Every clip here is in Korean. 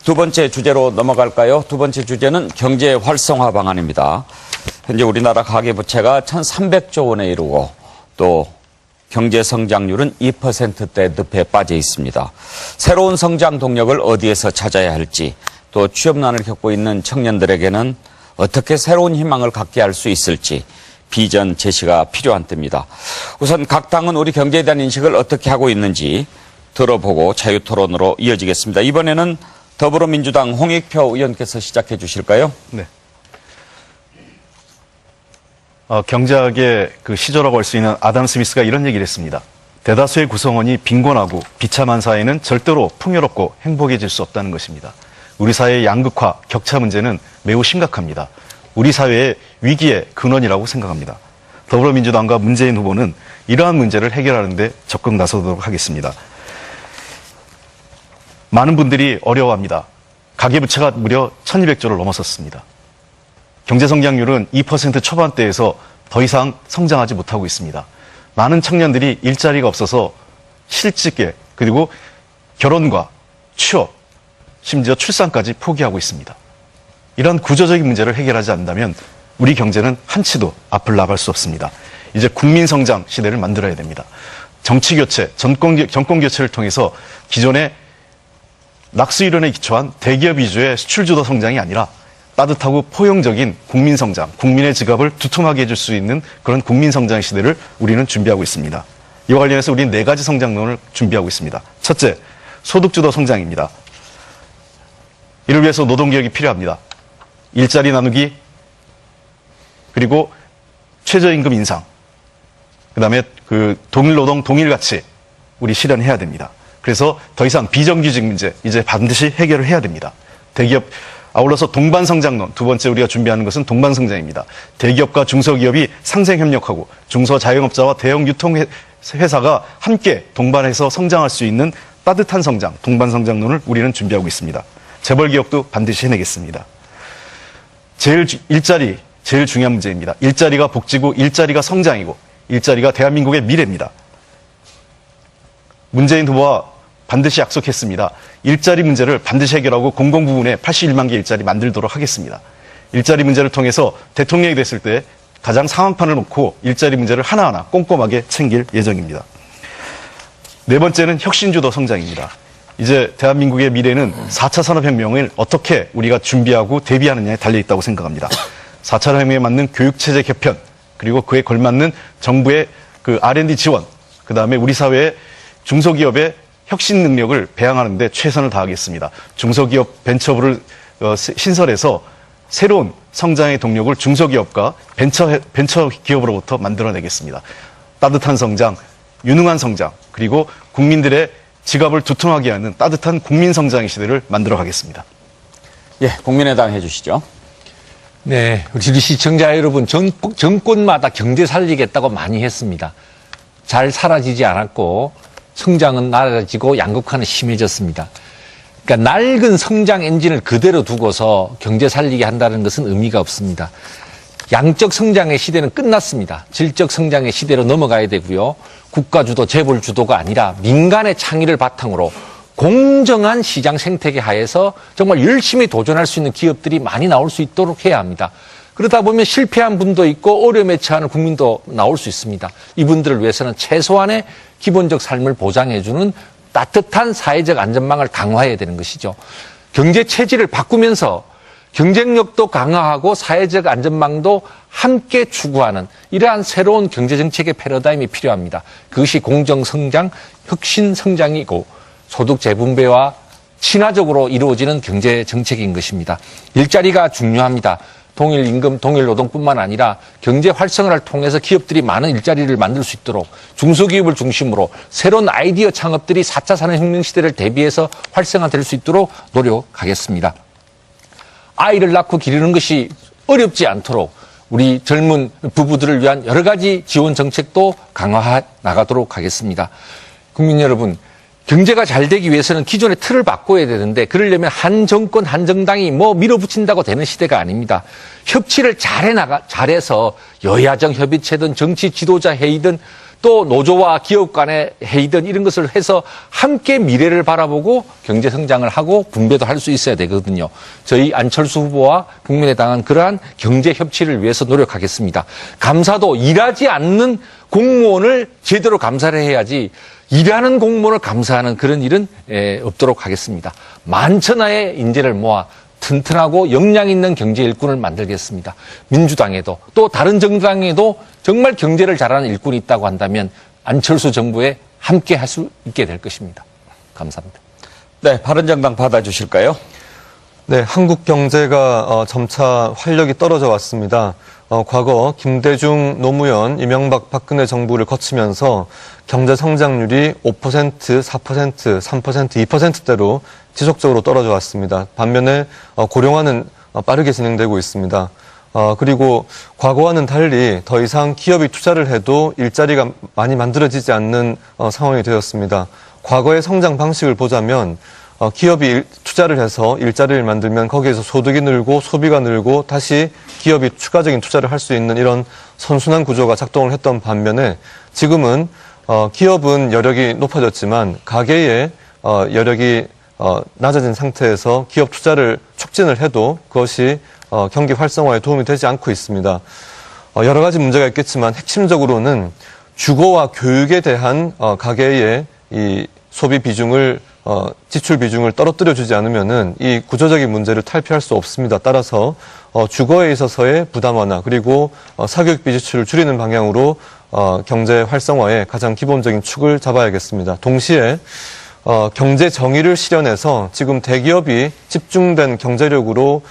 두 번째 주제로 넘어갈까요? 두 번째 주제는 경제 활성화 방안입니다. 현재 우리나라 가계부채가 1,300조 원에 이르고 또 경제 성장률은 2%대 늪에 빠져 있습니다. 새로운 성장 동력을 어디에서 찾아야 할지, 또 취업난을 겪고 있는 청년들에게는 어떻게 새로운 희망을 갖게 할 수 있을지 비전 제시가 필요한 때입니다. 우선 각 당은 우리 경제에 대한 인식을 어떻게 하고 있는지 들어보고 자유토론으로 이어지겠습니다. 이번에는 더불어민주당 홍익표 의원께서 시작해 주실까요? 네. 경제학의 그 시조라고 할 수 있는 아담 스미스가 이런 얘기를 했습니다. 대다수의 구성원이 빈곤하고 비참한 사회는 절대로 풍요롭고 행복해질 수 없다는 것입니다. 우리 사회의 양극화, 격차 문제는 매우 심각합니다. 우리 사회의 위기의 근원이라고 생각합니다. 더불어민주당과 문재인 후보는 이러한 문제를 해결하는 데 적극 나서도록 하겠습니다. 많은 분들이 어려워합니다. 가계부채가 무려 1,200조를 넘어섰습니다. 경제성장률은 2% 초반대에서 더 이상 성장하지 못하고 있습니다. 많은 청년들이 일자리가 없어서 실직에 그리고 결혼과 취업, 심지어 출산까지 포기하고 있습니다. 이런 구조적인 문제를 해결하지 않는다면 우리 경제는 한치도 앞을 나갈 수 없습니다. 이제 국민성장 시대를 만들어야 됩니다. 정치교체, 정권교체를 통해서 기존의 낙수이론에 기초한 대기업 위주의 수출주도 성장이 아니라 따뜻하고 포용적인 국민성장, 국민의 지갑을 두툼하게 해줄 수 있는 그런 국민성장 시대를 우리는 준비하고 있습니다. 이와 관련해서 우리는 4가지 성장론을 준비하고 있습니다. 첫째, 소득주도 성장입니다. 이를 위해서 노동개혁이 필요합니다. 일자리 나누기, 그리고 최저임금 인상, 그 다음에 동일노동, 동일가치 우리 실현해야 됩니다. 그래서 더 이상 비정규직 문제 이제 반드시 해결을 해야 됩니다. 대기업, 아울러서 동반성장론, 두 번째 우리가 준비하는 것은 동반성장입니다. 대기업과 중소기업이 상생협력하고 중소자영업자와 대형 유통회사가 함께 동반해서 성장할 수 있는 따뜻한 성장, 동반성장론을 우리는 준비하고 있습니다. 재벌기업도 반드시 해내겠습니다. 일자리, 제일 중요한 문제입니다. 일자리가 복지고 일자리가 성장이고 일자리가 대한민국의 미래입니다. 문재인 후보와 반드시 약속했습니다. 일자리 문제를 반드시 해결하고 공공부문에 81만 개 일자리 만들도록 하겠습니다. 일자리 문제를 통해서 대통령이 됐을 때 가장 상황판을 놓고 일자리 문제를 하나하나 꼼꼼하게 챙길 예정입니다. 네 번째는 혁신주도 성장입니다. 이제 대한민국의 미래는 4차 산업혁명을 어떻게 우리가 준비하고 대비하느냐에 달려있다고 생각합니다. 4차 산업혁명에 맞는 교육체제 개편, 그리고 그에 걸맞는 정부의 R&D 지원, 그 다음에 우리 사회의 중소기업의 혁신 능력을 배양하는 데 최선을 다하겠습니다. 중소기업 벤처부를 신설해서 새로운 성장의 동력을 중소기업과 벤처 기업으로부터 만들어내겠습니다. 따뜻한 성장, 유능한 성장, 그리고 국민들의 지갑을 두툼하게 하는 따뜻한 국민성장의 시대를 만들어가겠습니다. 예, 국민의당 해주시죠. 네, 우리 시청자 여러분, 정권마다 경제 살리겠다고 많이 했습니다. 잘 사라지지 않았고 성장은 낮아지고 양극화는 심해졌습니다. 그러니까 낡은 성장 엔진을 그대로 두고서 경제 살리게 한다는 것은 의미가 없습니다. 양적 성장의 시대는 끝났습니다. 질적 성장의 시대로 넘어가야 되고요. 국가 주도, 재벌 주도가 아니라 민간의 창의를 바탕으로 공정한 시장 생태계 하에서 정말 열심히 도전할 수 있는 기업들이 많이 나올 수 있도록 해야 합니다. 그러다 보면 실패한 분도 있고 어려움에 처하는 국민도 나올 수 있습니다. 이분들을 위해서는 최소한의 기본적 삶을 보장해주는 따뜻한 사회적 안전망을 강화해야 되는 것이죠. 경제 체질을 바꾸면서 경쟁력도 강화하고 사회적 안전망도 함께 추구하는 이러한 새로운 경제정책의 패러다임이 필요합니다. 그것이 공정성장, 혁신성장이고 소득 재분배와 친화적으로 이루어지는 경제정책인 것입니다. 일자리가 중요합니다. 동일 임금, 동일 노동뿐만 아니라 경제 활성화를 통해서 기업들이 많은 일자리를 만들 수 있도록 중소기업을 중심으로 새로운 아이디어 창업들이 4차 산업혁명 시대를 대비해서 활성화될 수 있도록 노력하겠습니다. 아이를 낳고 기르는 것이 어렵지 않도록 우리 젊은 부부들을 위한 여러 가지 지원 정책도 강화해 나가도록 하겠습니다. 국민 여러분, 경제가 잘 되기 위해서는 기존의 틀을 바꿔야 되는데 그러려면 한 정권, 한 정당이 밀어붙인다고 되는 시대가 아닙니다. 협치를 잘해서 여야정 협의체든 정치 지도자 회의든 또 노조와 기업 간의 회의든 이런 것을 해서 함께 미래를 바라보고 경제 성장을 하고 분배도 할 수 있어야 되거든요. 저희 안철수 후보와 국민의당은 그러한 경제 협치를 위해서 노력하겠습니다. 감사도 일하지 않는 공무원을 제대로 감사를 해야지 일하는 공무원을 감사하는 그런 일은 없도록 하겠습니다. 만천하의 인재를 모아 튼튼하고 역량 있는 경제 일꾼을 만들겠습니다. 민주당에도 또 다른 정당에도 정말 경제를 잘하는 일꾼이 있다고 한다면 안철수 정부에 함께 할 수 있게 될 것입니다. 감사합니다. 네, 바른정당 받아주실까요? 네, 한국 경제가 점차 활력이 떨어져 왔습니다. 과거 김대중, 노무현, 이명박, 박근혜 정부를 거치면서 경제 성장률이 5%, 4%, 3%, 2%대로 지속적으로 떨어져 왔습니다. 반면에 고령화는 빠르게 진행되고 있습니다. 그리고 과거와는 달리 더 이상 기업이 투자를 해도 일자리가 많이 만들어지지 않는 상황이 되었습니다. 과거의 성장 방식을 보자면 기업이 투자를 해서 일자리를 만들면 거기에서 소득이 늘고 소비가 늘고 다시 기업이 추가적인 투자를 할 수 있는 이런 선순환 구조가 작동을 했던 반면에 지금은 기업은 여력이 높아졌지만 가계의 여력이 낮아진 상태에서 기업 투자를 촉진을 해도 그것이 경기 활성화에 도움이 되지 않고 있습니다. 여러 가지 문제가 있겠지만 핵심적으로는 주거와 교육에 대한 가계의 이 소비 비중을 지출 비중을 떨어뜨려 주지 않으면은 이 구조적인 문제를 탈피할 수 없습니다. 따라서 주거에 있어서의 부담 완화 그리고 사교육비 지출을 줄이는 방향으로 경제 활성화의 가장 기본적인 축을 잡아야겠습니다. 동시에 경제 정의를 실현해서 지금 대기업이 집중된 경제력으로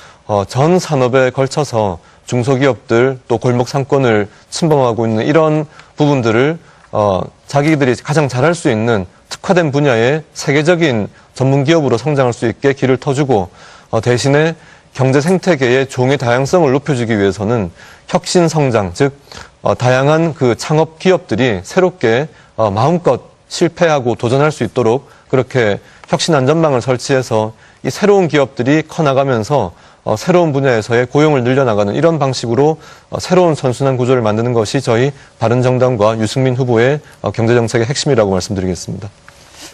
전 산업에 걸쳐서 중소기업들 또 골목 상권을 침범하고 있는 이런 부분들을 자기들이 가장 잘할 수 있는 특화된 분야의 세계적인 전문 기업으로 성장할 수 있게 길을 터주고 대신에 경제 생태계의 종의 다양성을 높여주기 위해서는 혁신 성장, 즉 다양한 그 창업 기업들이 새롭게 마음껏 실패하고 도전할 수 있도록 그렇게 혁신 안전망을 설치해서 이 새로운 기업들이 커나가면서 새로운 분야에서의 고용을 늘려나가는 이런 방식으로 새로운 선순환 구조를 만드는 것이 저희 바른정당과 유승민 후보의 경제정책의 핵심이라고 말씀드리겠습니다.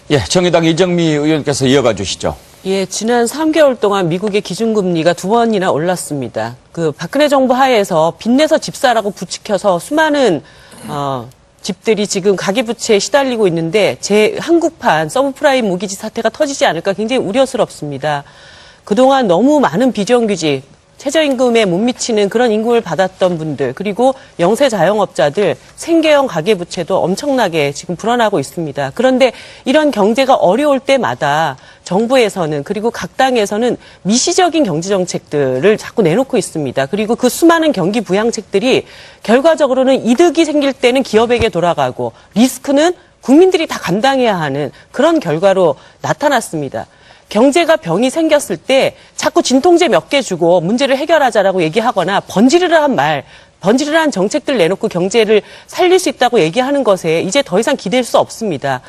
예, 정의당 이정미 의원께서 이어가 주시죠. 예, 지난 3개월 동안 미국의 기준금리가 2번이나 올랐습니다. 그 박근혜 정부 하에서 빚내서 집사라고 부추겨서 수많은 집들이 지금 가계부채에 시달리고 있는데 한국판 서브프라임 모기지 사태가 터지지 않을까 굉장히 우려스럽습니다. 그동안 너무 많은 비정규직, 최저임금에 못 미치는 그런 임금을 받았던 분들, 그리고 영세 자영업자들, 생계형 가계부채도 엄청나게 지금 불어나고 있습니다. 그런데 이런 경제가 어려울 때마다 정부에서는 그리고 각 당에서는 미시적인 경제정책들을 자꾸 내놓고 있습니다. 그리고 그 수많은 경기 부양책들이 결과적으로는 이득이 생길 때는 기업에게 돌아가고 리스크는 국민들이 다 감당해야 하는 그런 결과로 나타났습니다. 경제가 병이 생겼을 때 자꾸 진통제 몇 개 주고 문제를 해결하자라고 얘기하거나 번지르르한 정책들 내놓고 경제를 살릴 수 있다고 얘기하는 것에 이제 더 이상 기댈 수 없습니다.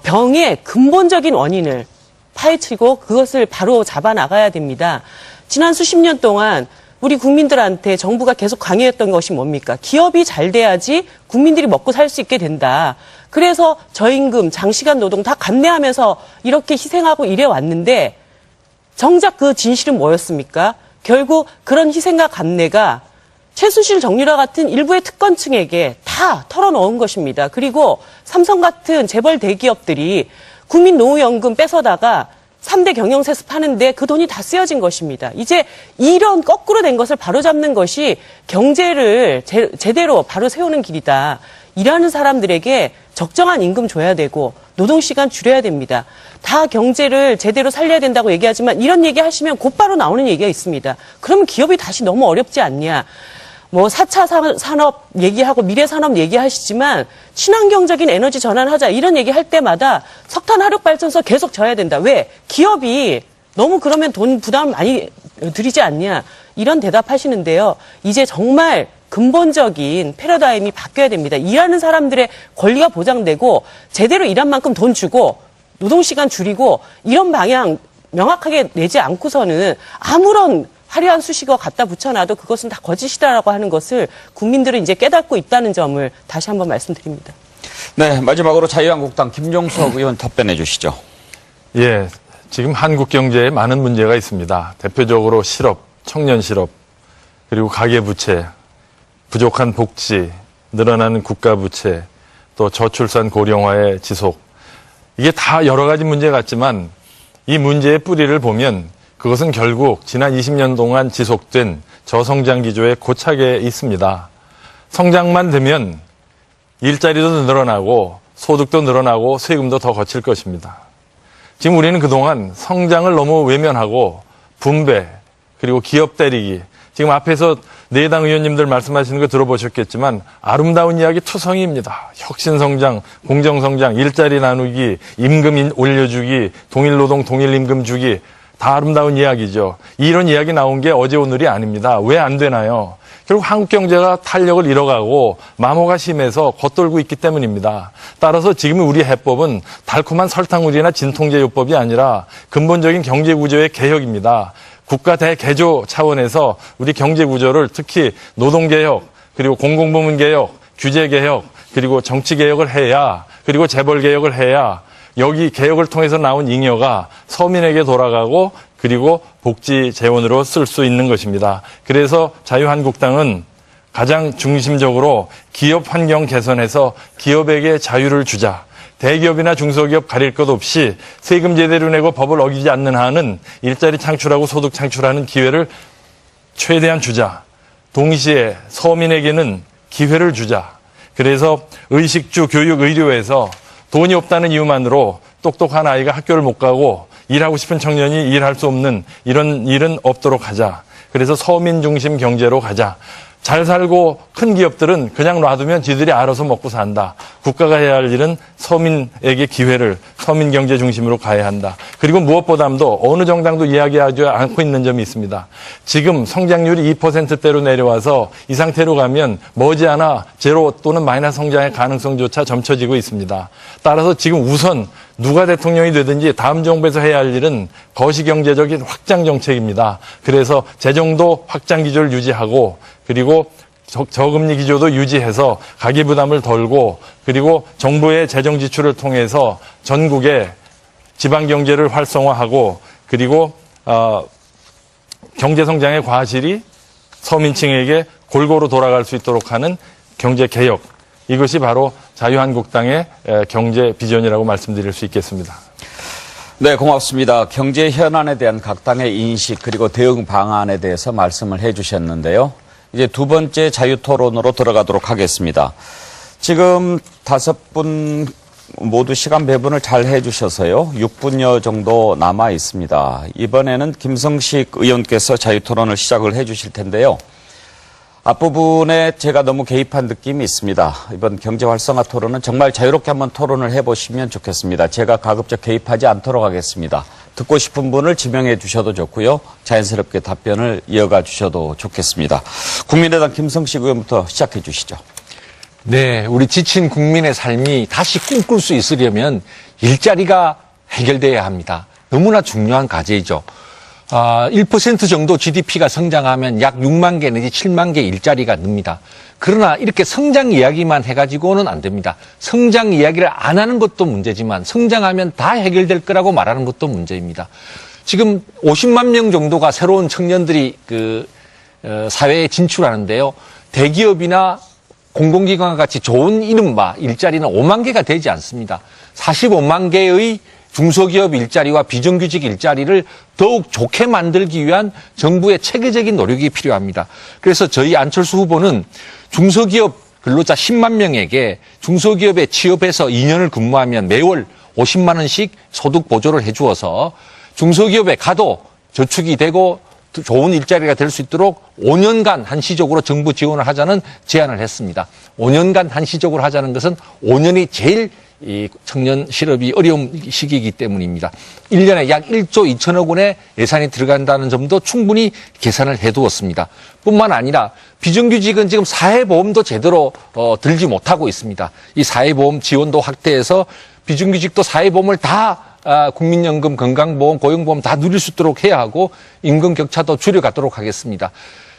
병의 근본적인 원인을 파헤치고 그것을 바로 잡아나가야 됩니다. 지난 수십 년 동안 우리 국민들한테 정부가 계속 강요했던 것이 뭡니까? 기업이 잘 돼야지 국민들이 먹고 살 수 있게 된다. 그래서 저임금, 장시간 노동 다 감내하면서 이렇게 희생하고 이래 왔는데 정작 그 진실은 뭐였습니까? 결국 그런 희생과 감내가 최순실 정유라 같은 일부의 특권층에게 다 털어놓은 것입니다. 그리고 삼성 같은 재벌 대기업들이 국민 노후연금 뺏어다가 3대 경영세습 하는데 그 돈이 다 쓰여진 것입니다. 이제 이런 거꾸로 된 것을 바로잡는 것이 경제를 제대로 바로 세우는 길이다. 일하는 사람들에게 적정한 임금 줘야 되고 노동시간 줄여야 됩니다. 다 경제를 제대로 살려야 된다고 얘기하지만 이런 얘기 하시면 곧바로 나오는 얘기가 있습니다. 그러면 기업이 다시 너무 어렵지 않냐. 4차 산업 얘기하고 미래산업 얘기하시지만 친환경적인 에너지 전환하자 이런 얘기할 때마다 석탄 화력발전소 계속 져야 된다. 왜? 기업이 너무 그러면 돈 부담을 많이 들이지 않냐. 이런 대답하시는데요. 이제 정말 근본적인 패러다임이 바뀌어야 됩니다. 일하는 사람들의 권리가 보장되고 제대로 일한 만큼 돈 주고 노동시간 줄이고 이런 방향 명확하게 내지 않고서는 아무런 화려한 수식어 갖다 붙여놔도 그것은 다 거짓이다라고 하는 것을 국민들은 이제 깨닫고 있다는 점을 다시 한번 말씀드립니다. 네, 마지막으로 자유한국당 김종석 의원 답변해 주시죠. 예, 지금 한국 경제에 많은 문제가 있습니다. 대표적으로 실업, 청년 실업, 그리고 가계부채, 부족한 복지, 늘어나는 국가부채, 또 저출산 고령화의 지속. 이게 다 여러 가지 문제 같지만 이 문제의 뿌리를 보면 그것은 결국 지난 20년 동안 지속된 저성장 기조의 고착에 있습니다. 성장만 되면 일자리도 늘어나고 소득도 늘어나고 세금도 더 거칠 것입니다. 지금 우리는 그동안 성장을 너무 외면하고 분배 그리고 기업 때리기, 지금 앞에서 내당 의원님들 말씀하시는 거 들어보셨겠지만 아름다운 이야기 투성이입니다. 혁신성장, 공정성장, 일자리 나누기, 임금 올려주기, 동일노동 동일임금 주기, 다 아름다운 이야기죠. 이런 이야기 나온 게 어제 오늘이 아닙니다. 왜 안 되나요? 결국 한국 경제가 탄력을 잃어가고 마모가 심해서 겉돌고 있기 때문입니다. 따라서 지금 우리 해법은 달콤한 설탕우리나 진통제요법이 아니라 근본적인 경제구조의 개혁입니다. 국가 대개조 차원에서 우리 경제구조를 특히 노동개혁, 그리고 공공부문 개혁, 규제개혁, 그리고 정치개혁을 해야, 그리고 재벌개혁을 해야 여기 개혁을 통해서 나온 잉여가 서민에게 돌아가고 그리고 복지 재원으로 쓸 수 있는 것입니다. 그래서 자유한국당은 가장 중심적으로 기업 환경 개선해서 기업에게 자유를 주자. 대기업이나 중소기업 가릴 것 없이 세금 제대로 내고 법을 어기지 않는 한은 일자리 창출하고 소득 창출하는 기회를 최대한 주자. 동시에 서민에게는 기회를 주자. 그래서 의식주, 교육, 의료에서 돈이 없다는 이유만으로 똑똑한 아이가 학교를 못 가고 일하고 싶은 청년이 일할 수 없는 이런 일은 없도록 하자. 그래서 서민 중심 경제로 가자. 잘 살고 큰 기업들은 그냥 놔두면 지들이 알아서 먹고 산다. 국가가 해야 할 일은 서민에게 기회를 서민 경제 중심으로 가야 한다. 그리고 무엇보다도 어느 정당도 이야기하지 않고 있는 점이 있습니다. 지금 성장률이 2%대로 내려와서 이 상태로 가면 머지않아 제로 또는 마이너스 성장의 가능성조차 점쳐지고 있습니다. 따라서 지금 우선 누가 대통령이 되든지 다음 정부에서 해야 할 일은 거시경제적인 확장 정책입니다. 그래서 재정도 확장 기조를 유지하고 그리고 저금리 기조도 유지해서 가계부담을 덜고 그리고 정부의 재정 지출을 통해서 전국의 지방경제를 활성화하고 그리고 경제성장의 과실이 서민층에게 골고루 돌아갈 수 있도록 하는 경제개혁, 이것이 바로 자유한국당의 경제 비전이라고 말씀드릴 수 있겠습니다. 네, 고맙습니다. 경제 현안에 대한 각 당의 인식 그리고 대응 방안에 대해서 말씀을 해 주셨는데요. 이제 두 번째 자유토론으로 들어가도록 하겠습니다. 지금 5분 모두 시간 배분을 잘 해주셔서요. 6분여 정도 남아 있습니다. 이번에는 김성식 의원께서 자유토론을 시작을 해 주실 텐데요. 앞부분에 제가 너무 개입한 느낌이 있습니다. 이번 경제활성화 토론은 정말 자유롭게 한번 토론을 해보시면 좋겠습니다. 제가 가급적 개입하지 않도록 하겠습니다. 듣고 싶은 분을 지명해 주셔도 좋고요. 자연스럽게 답변을 이어가 주셔도 좋겠습니다. 국민의당 김성식 의원부터 시작해 주시죠. 네, 우리 지친 국민의 삶이 다시 꿈꿀 수 있으려면 일자리가 해결돼야 합니다. 너무나 중요한 과제이죠. 1% 정도 GDP가 성장하면 약 6만 개 내지 7만 개 일자리가 늡니다. 그러나 이렇게 성장 이야기만 해가지고는 안 됩니다. 성장 이야기를 안 하는 것도 문제지만 성장하면 다 해결될 거라고 말하는 것도 문제입니다. 지금 50만 명 정도가 새로운 청년들이 사회에 진출하는데요. 대기업이나 공공기관과 같이 좋은 이른바 일자리는 5만 개가 되지 않습니다. 45만 개의 중소기업 일자리와 비정규직 일자리를 더욱 좋게 만들기 위한 정부의 체계적인 노력이 필요합니다. 그래서 저희 안철수 후보는 중소기업 근로자 10만 명에게 중소기업에 취업해서 2년을 근무하면 매월 50만 원씩 소득 보조를 해주어서 중소기업에 가도 저축이 되고 좋은 일자리가 될 수 있도록 5년간 한시적으로 정부 지원을 하자는 제안을 했습니다. 5년간 한시적으로 하자는 것은 5년이 제일 이 청년 실업이 어려운 시기이기 때문입니다. 1년에 약 1조 2천억 원의 예산이 들어간다는 점도 충분히 계산을 해두었습니다. 뿐만 아니라 비정규직은 지금 사회보험도 제대로 들지 못하고 있습니다. 이 사회보험 지원도 확대해서 비정규직도 사회보험을 다 국민연금, 건강보험, 고용보험 다 누릴 수 있도록 해야 하고 임금 격차도 줄여가도록 하겠습니다.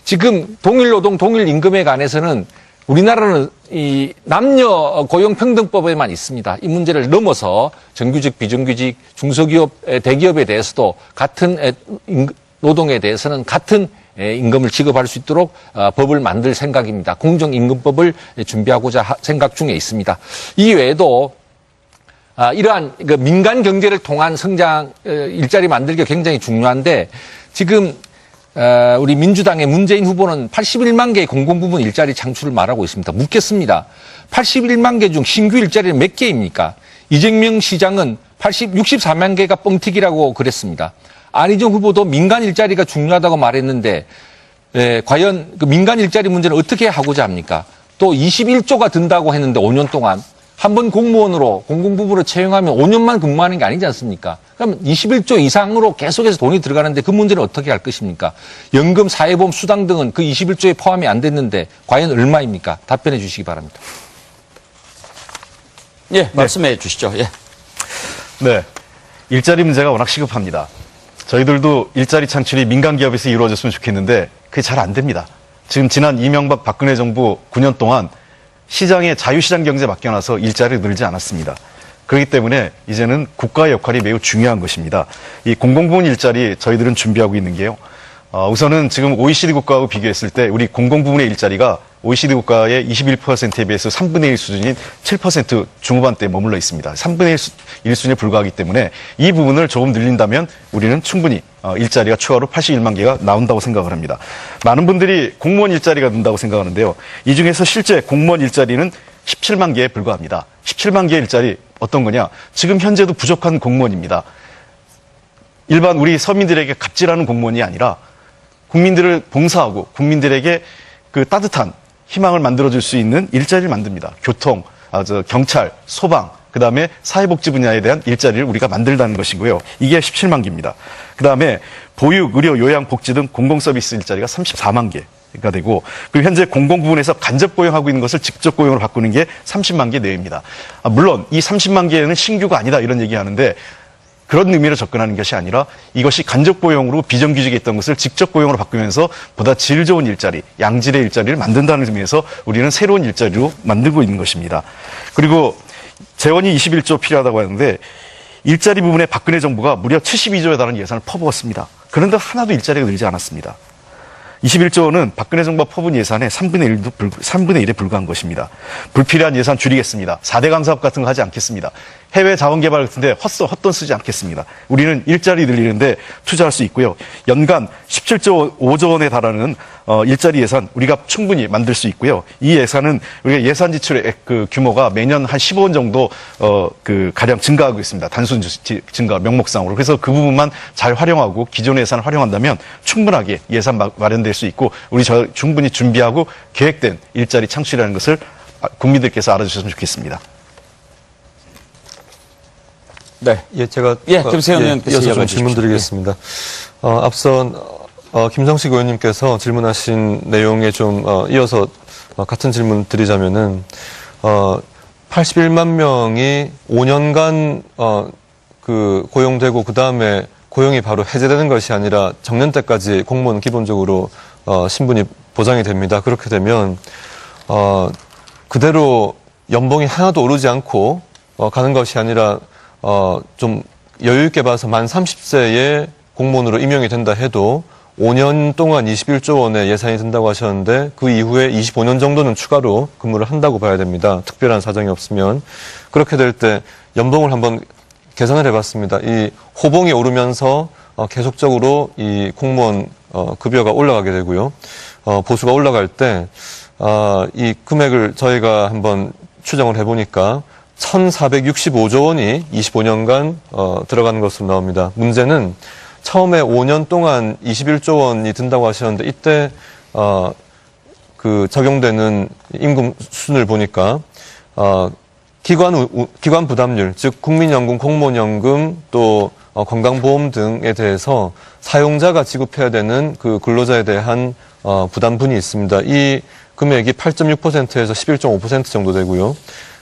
지금 동일노동, 동일임금에 관해서는 우리나라는 이 남녀 고용평등법에만 있습니다. 이 문제를 넘어서 정규직, 비정규직, 중소기업, 대기업에 대해서도 같은 노동에 대해서는 같은 임금을 지급할 수 있도록 법을 만들 생각입니다. 공정임금법을 준비하고자 생각 중에 있습니다. 이 외에도 이러한 민간 경제를 통한 성장, 일자리 만들기가 굉장히 중요한데 지금 우리 민주당의 문재인 후보는 81만 개의 공공부문 일자리 창출을 말하고 있습니다. 묻겠습니다. 81만 개 중 신규 일자리는 몇 개입니까? 이재명 시장은 64만 개가 뻥튀기라고 그랬습니다. 안희정 후보도 민간 일자리가 중요하다고 말했는데 과연 그 민간 일자리 문제는 어떻게 하고자 합니까? 또 21조가 든다고 했는데 5년 동안 한 번 공무원으로 공공부문으로 채용하면 5년만 근무하는 게 아니지 않습니까? 그럼 21조 이상으로 계속해서 돈이 들어가는데 그 문제는 어떻게 할 것입니까? 연금, 사회보험, 수당 등은 그 21조에 포함이 안 됐는데 과연 얼마입니까? 답변해 주시기 바랍니다. 예, 말씀해 주시죠. 예. 네. 일자리 문제가 워낙 시급합니다. 저희들도 일자리 창출이 민간 기업에서 이루어졌으면 좋겠는데 그게 잘 안 됩니다. 지금 지난 이명박 박근혜 정부 9년 동안 시장에 자유시장 경제 맡겨놔서 일자리를 늘지 않았습니다. 그렇기 때문에 이제는 국가의 역할이 매우 중요한 것입니다. 이 공공부문 일자리 저희들은 준비하고 있는 게요. 우선은 지금 OECD 국가하고 비교했을 때 우리 공공부문의 일자리가 OECD 국가의 21%에 비해서 3분의 1 수준인 7% 중후반대에 머물러 있습니다. 3분의 1 수준에 불과하기 때문에 이 부분을 조금 늘린다면 우리는 충분히 일자리가 추가로 81만 개가 나온다고 생각을 합니다. 많은 분들이 공무원 일자리가 는다고 생각하는데요. 이 중에서 실제 공무원 일자리는 17만 개에 불과합니다. 17만 개의 일자리 어떤 거냐? 지금 현재도 부족한 공무원입니다. 일반 우리 서민들에게 갑질하는 공무원이 아니라 국민들을 봉사하고 국민들에게 그 따뜻한 희망을 만들어줄 수 있는 일자리를 만듭니다. 교통, 경찰, 소방, 그 다음에 사회복지 분야에 대한 일자리를 우리가 만들다는 것이고요. 이게 17만 개입니다. 그 다음에 보육, 의료, 요양, 복지 등 공공서비스 일자리가 34만 개가 되고, 그리고 현재 공공부문에서 간접 고용하고 있는 것을 직접 고용으로 바꾸는 게 30만 개 내외입니다. 물론 이 30만 개는 신규가 아니다 이런 얘기하는데 그런 의미로 접근하는 것이 아니라 이것이 간접 고용으로 비정규직에 있던 것을 직접 고용으로 바꾸면서 보다 질 좋은 일자리, 양질의 일자리를 만든다는 의미에서 우리는 새로운 일자리로 만들고 있는 것입니다. 그리고 재원이 21조 필요하다고 하는데 일자리 부분에 박근혜 정부가 무려 72조에 달하는 예산을 퍼부었습니다. 그런데 하나도 일자리가 늘지 않았습니다. 21조는 박근혜 정부가 퍼부은 예산의 3분의 1에 불과한 것입니다. 불필요한 예산 줄이겠습니다. 4대 감사업 같은 거 하지 않겠습니다. 해외 자원개발 같은데 헛돈 쓰지 않겠습니다. 우리는 일자리 늘리는데 투자할 수 있고요. 연간 17조 5조 원에 달하는 일자리 예산 우리가 충분히 만들 수 있고요. 이 예산은 우리가 예산 지출의 그 규모가 매년 한 15원 정도 가량 증가하고 있습니다. 단순 증가 명목상으로. 그래서 그 부분만 잘 활용하고 기존의 예산을 활용한다면 충분하게 예산 마련될 수 있고 우리 충분히 준비하고 계획된 일자리 창출이라는 것을 국민들께서 알아주셨으면 좋겠습니다. 네. 예, 제가 김세현 의원께서 이어서 좀 이야기해 질문 주십시오. 드리겠습니다. 앞선 김성식 의원님께서 질문하신 내용에 좀 이어서 같은 질문 드리자면은 81만 명이 5년간 고용되고 그 다음에 고용이 바로 해제되는 것이 아니라 정년 때까지 공무원 기본적으로 신분이 보장이 됩니다. 그렇게 되면 그대로 연봉이 하나도 오르지 않고 가는 것이 아니라 좀 여유 있게 봐서 만 30세에 공무원으로 임용이 된다 해도 5년 동안 21조 원의 예산이 든다고 하셨는데 그 이후에 25년 정도는 추가로 근무를 한다고 봐야 됩니다. 특별한 사정이 없으면. 그렇게 될 때 연봉을 한번 계산을 해봤습니다. 이 호봉이 오르면서 계속적으로 이 공무원 급여가 올라가게 되고요. 보수가 올라갈 때 이 금액을 저희가 한번 추정을 해보니까 1,465조 원이 25년간 들어가는 것으로 나옵니다. 문제는 처음에 5년 동안 21조 원이 든다고 하셨는데 이때 적용되는 임금 수준을 보니까 기관 부담률, 즉 국민연금, 공무원연금 또 건강보험 등에 대해서 사용자가 지급해야 되는 그 근로자에 대한 부담분이 있습니다. 이 금액이 8.6%에서 11.5% 정도 되고요.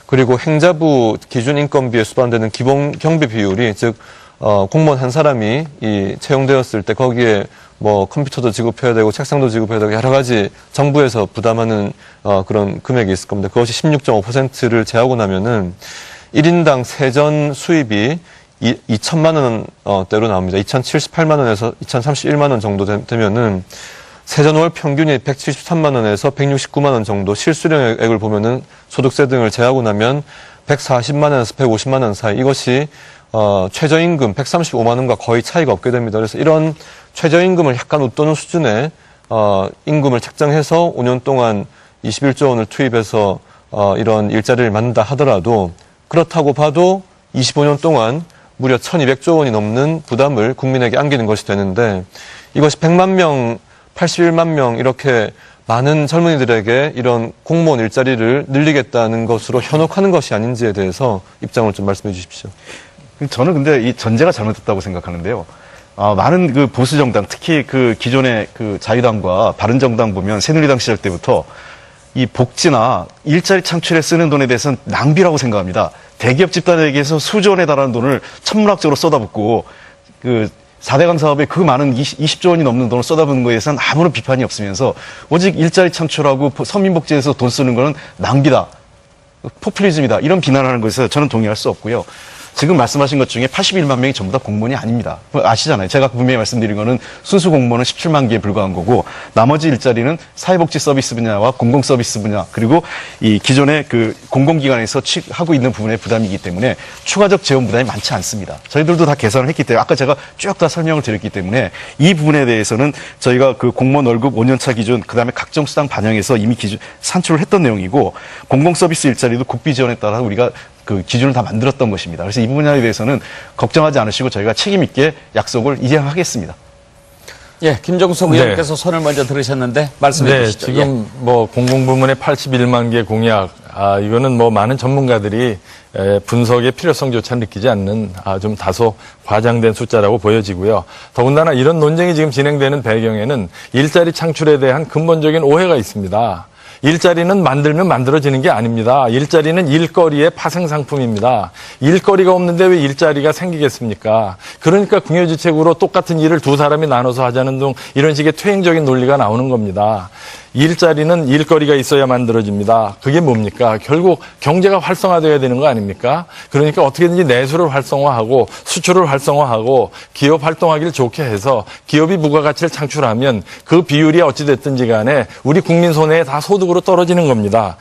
그리고 행자부 기준 인건비에 수반되는 기본 경비 비율이 즉 공무원 한 사람이 채용되었을 때 거기에 뭐 컴퓨터도 지급해야 되고 책상도 지급해야 되고 여러 가지 정부에서 부담하는 그런 금액이 있을 겁니다. 그것이 16.5%를 제하고 나면은 1인당 세전 수입이 2천만 원대로 나옵니다. 2,078만 원에서 2,031만 원 정도 되면은 세전월 평균이 173만 원에서 169만 원 정도, 실수령액을 보면은 소득세 등을 제하고 나면 140만 원에서 150만 원 사이, 이것이 최저임금 135만 원과 거의 차이가 없게 됩니다. 그래서 이런 최저임금을 약간 웃도는 수준의 임금을 책정해서 5년 동안 21조 원을 투입해서 이런 일자리를 만든다 하더라도, 그렇다고 봐도 25년 동안 무려 1,200조 원이 넘는 부담을 국민에게 안기는 것이 되는데, 이것이 100만 명, 81만 명 이렇게 많은 젊은이들에게 이런 공무원 일자리를 늘리겠다는 것으로 현혹하는 것이 아닌지에 대해서 입장을 좀 말씀해 주십시오. 저는 근데 이 전제가 잘못됐다고 생각하는데요. 많은 그 보수 정당, 특히 그 기존의 그 자유당과 바른정당 보면 새누리당 시절 때부터 이 복지나 일자리 창출에 쓰는 돈에 대해서는 낭비라고 생각합니다. 대기업 집단에게서 수조 원에 달하는 돈을 천문학적으로 쏟아붓고 그 4대강 사업에 그 많은 20조 원이 넘는 돈을 쏟아붓는 것에 대해서는 아무런 비판이 없으면서 오직 일자리 창출하고 서민복지에서 돈 쓰는 것은 낭비다, 포퓰리즘이다, 이런 비난하는 것에서 저는 동의할 수 없고요. 지금 말씀하신 것 중에 81만 명이 전부 다 공무원이 아닙니다. 아시잖아요. 제가 분명히 말씀드린 거는 순수 공무원은 17만 개에 불과한 거고, 나머지 일자리는 사회복지 서비스 분야와 공공 서비스 분야, 그리고 이 기존의 그 공공기관에서 하고 있는 부분의 부담이기 때문에 추가적 재원 부담이 많지 않습니다. 저희들도 다 계산을 했기 때문에, 아까 제가 쭉 다 설명을 드렸기 때문에 이 부분에 대해서는 저희가 그 공무원 월급 5년차 기준, 그 다음에 각종 수당 반영해서 이미 산출을 했던 내용이고, 공공 서비스 일자리도 국비 지원에 따라 우리가 그 기준을 다 만들었던 것입니다. 그래서 이 부분에 대해서는 걱정하지 않으시고 저희가 책임 있게 약속을 이행하겠습니다. 예, 김종석 의원께서 손을 먼저 들으셨는데 말씀해 주시죠. 지금 뭐 공공부문의 81만 개 공약, 이거는 뭐 많은 전문가들이 분석의 필요성조차 느끼지 않는 좀 다소 과장된 숫자라고 보여지고요. 더군다나 이런 논쟁이 지금 진행되는 배경에는 일자리 창출에 대한 근본적인 오해가 있습니다. 일자리는 만들면 만들어지는 게 아닙니다. 일자리는 일거리의 파생상품입니다. 일거리가 없는데 왜 일자리가 생기겠습니까? 그러니까 궁여지책으로 똑같은 일을 두 사람이 나눠서 하자는 등 이런 식의 퇴행적인 논리가 나오는 겁니다. 일자리는 일거리가 있어야 만들어집니다. 그게 뭡니까? 결국 경제가 활성화되어야 되는 거 아닙니까? 그러니까 어떻게든지 내수를 활성화하고 수출을 활성화하고 기업 활동하기를 좋게 해서 기업이 부가가치를 창출하면 그 비율이 어찌됐든지 간에 우리 국민 손해에 다 소득으로 떨어지는 겁니다.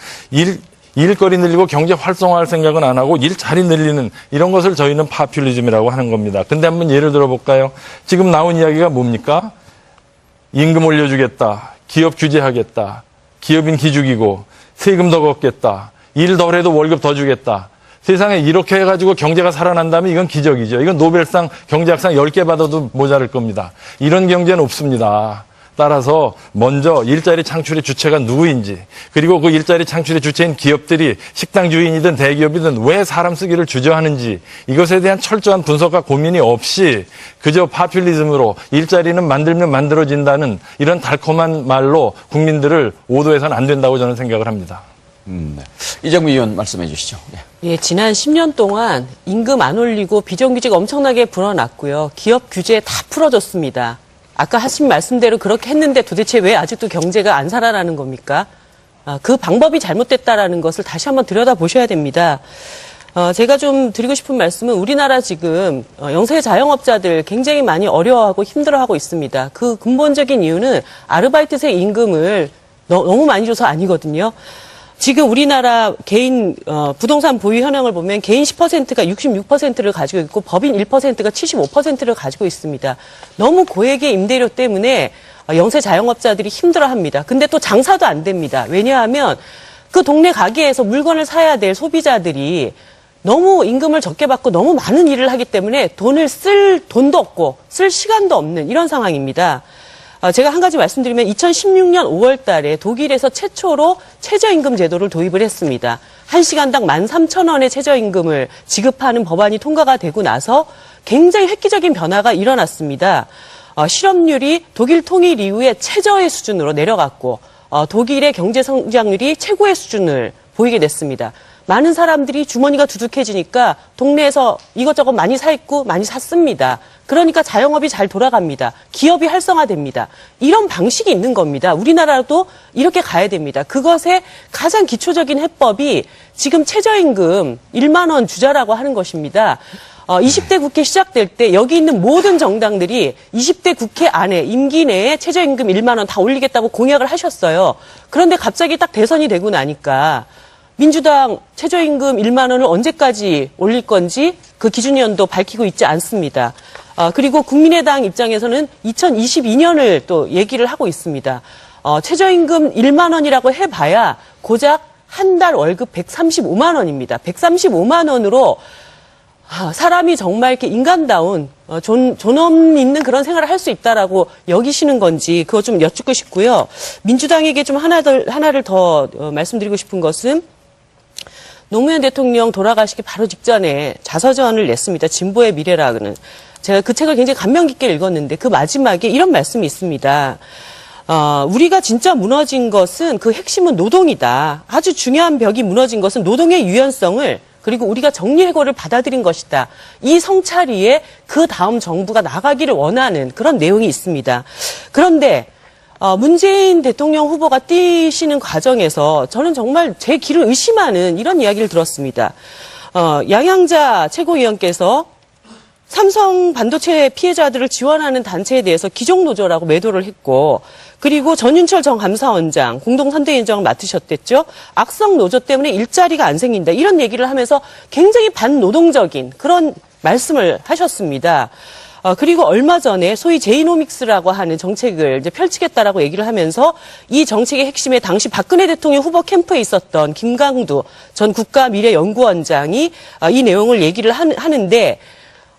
일거리 늘리고 경제 활성화할 생각은 안 하고 일자리 늘리는 이런 것을 저희는 파퓰리즘이라고 하는 겁니다. 근데 한번 예를 들어볼까요? 지금 나온 이야기가 뭡니까? 임금 올려주겠다. 기업 규제하겠다. 기업인 기죽이고 세금 더 걷겠다. 일 덜 해도 월급 더 주겠다. 세상에 이렇게 해가지고 경제가 살아난다면 이건 기적이죠. 이건 노벨상 경제학상 10개 받아도 모자랄 겁니다. 이런 경제는 없습니다. 따라서 먼저 일자리 창출의 주체가 누구인지, 그리고 그 일자리 창출의 주체인 기업들이 식당 주인이든 대기업이든 왜 사람 쓰기를 주저하는지, 이것에 대한 철저한 분석과 고민이 없이 그저 파퓰리즘으로 일자리는 만들면 만들어진다는 이런 달콤한 말로 국민들을 오도해서는 안 된다고 저는 생각을 합니다. 네. 이정미 의원 말씀해 주시죠. 예, 지난 10년 동안 임금 안 올리고 비정규직 엄청나게 불어났고요. 기업 규제 다 풀어줬습니다. 아까 하신 말씀대로 그렇게 했는데 도대체 왜 아직도 경제가 안 살아나는 겁니까? 그 방법이 잘못됐다라는 것을 다시 한번 들여다보셔야 됩니다. 제가 좀 드리고 싶은 말씀은 우리나라 지금 영세 자영업자들 굉장히 많이 어려워하고 힘들어하고 있습니다. 그 근본적인 이유는 아르바이트생 임금을 너무 많이 줘서 아니거든요. 지금 우리나라 개인 부동산 보유 현황을 보면 개인 10%가 66%를 가지고 있고 법인 1%가 75%를 가지고 있습니다. 너무 고액의 임대료 때문에 영세 자영업자들이 힘들어합니다. 근데 또 장사도 안 됩니다. 왜냐하면 그 동네 가게에서 물건을 사야 될 소비자들이 너무 임금을 적게 받고 너무 많은 일을 하기 때문에 돈을 쓸 돈도 없고 쓸 시간도 없는 이런 상황입니다. 제가 한 가지 말씀드리면 2016년 5월 달에 독일에서 최초로 최저임금 제도를 도입을 했습니다. 1시간당 13,000원의 최저임금을 지급하는 법안이 통과가 되고 나서 굉장히 획기적인 변화가 일어났습니다. 실업률이 독일 통일 이후에 최저의 수준으로 내려갔고 독일의 경제 성장률이 최고의 수준을 보이게 됐습니다. 많은 사람들이 주머니가 두둑해지니까 동네에서 이것저것 많이 사 입고 많이 샀습니다. 그러니까 자영업이 잘 돌아갑니다. 기업이 활성화됩니다. 이런 방식이 있는 겁니다. 우리나라도 이렇게 가야 됩니다. 그것의 가장 기초적인 해법이 지금 최저임금 1만 원 주자라고 하는 것입니다. 20대 국회 시작될 때 여기 있는 모든 정당들이 20대 국회 안에 임기 내에 최저임금 1만 원 다 올리겠다고 공약을 하셨어요. 그런데 갑자기 딱 대선이 되고 나니까 민주당 최저임금 1만 원을 언제까지 올릴 건지 그 기준연도 밝히고 있지 않습니다. 그리고 국민의당 입장에서는 2022년을 또 얘기를 하고 있습니다. 최저임금 1만 원이라고 해봐야 고작 한 달 월급 135만 원입니다. 135만 원으로 사람이 정말 이렇게 인간다운 존엄 있는 그런 생활을 할 수 있다라고 여기시는 건지 그거 좀 여쭙고 싶고요. 민주당에게 좀 하나를 더 말씀드리고 싶은 것은 노무현 대통령 돌아가시기 바로 직전에 자서전을 냈습니다. 진보의 미래라는. 제가 그 책을 굉장히 감명 깊게 읽었는데 그 마지막에 이런 말씀이 있습니다. 우리가 진짜 무너진 것은 그 핵심은 노동이다. 아주 중요한 벽이 무너진 것은 노동의 유연성을 그리고 우리가 정리해고를 받아들인 것이다. 이 성찰위에 그 다음 정부가 나가기를 원하는 그런 내용이 있습니다. 그런데 문재인 대통령 후보가 뛰시는 과정에서 저는 정말 제 귀를 의심하는 이런 이야기를 들었습니다. 양양자 최고위원께서 삼성 반도체 피해자들을 지원하는 단체에 대해서 기종노조라고 매도를 했고 그리고 전윤철 전 감사원장 공동선대위원장을 맡으셨댔죠. 악성 노조 때문에 일자리가 안 생긴다. 이런 얘기를 하면서 굉장히 반노동적인 그런 말씀을 하셨습니다. 그리고 얼마 전에 소위 제이노믹스라고 하는 정책을 이제 펼치겠다라고 얘기를 하면서 이 정책의 핵심에 당시 박근혜 대통령 후보 캠프에 있었던 김강두 전 국가미래연구원장이 이 내용을 얘기를 하는데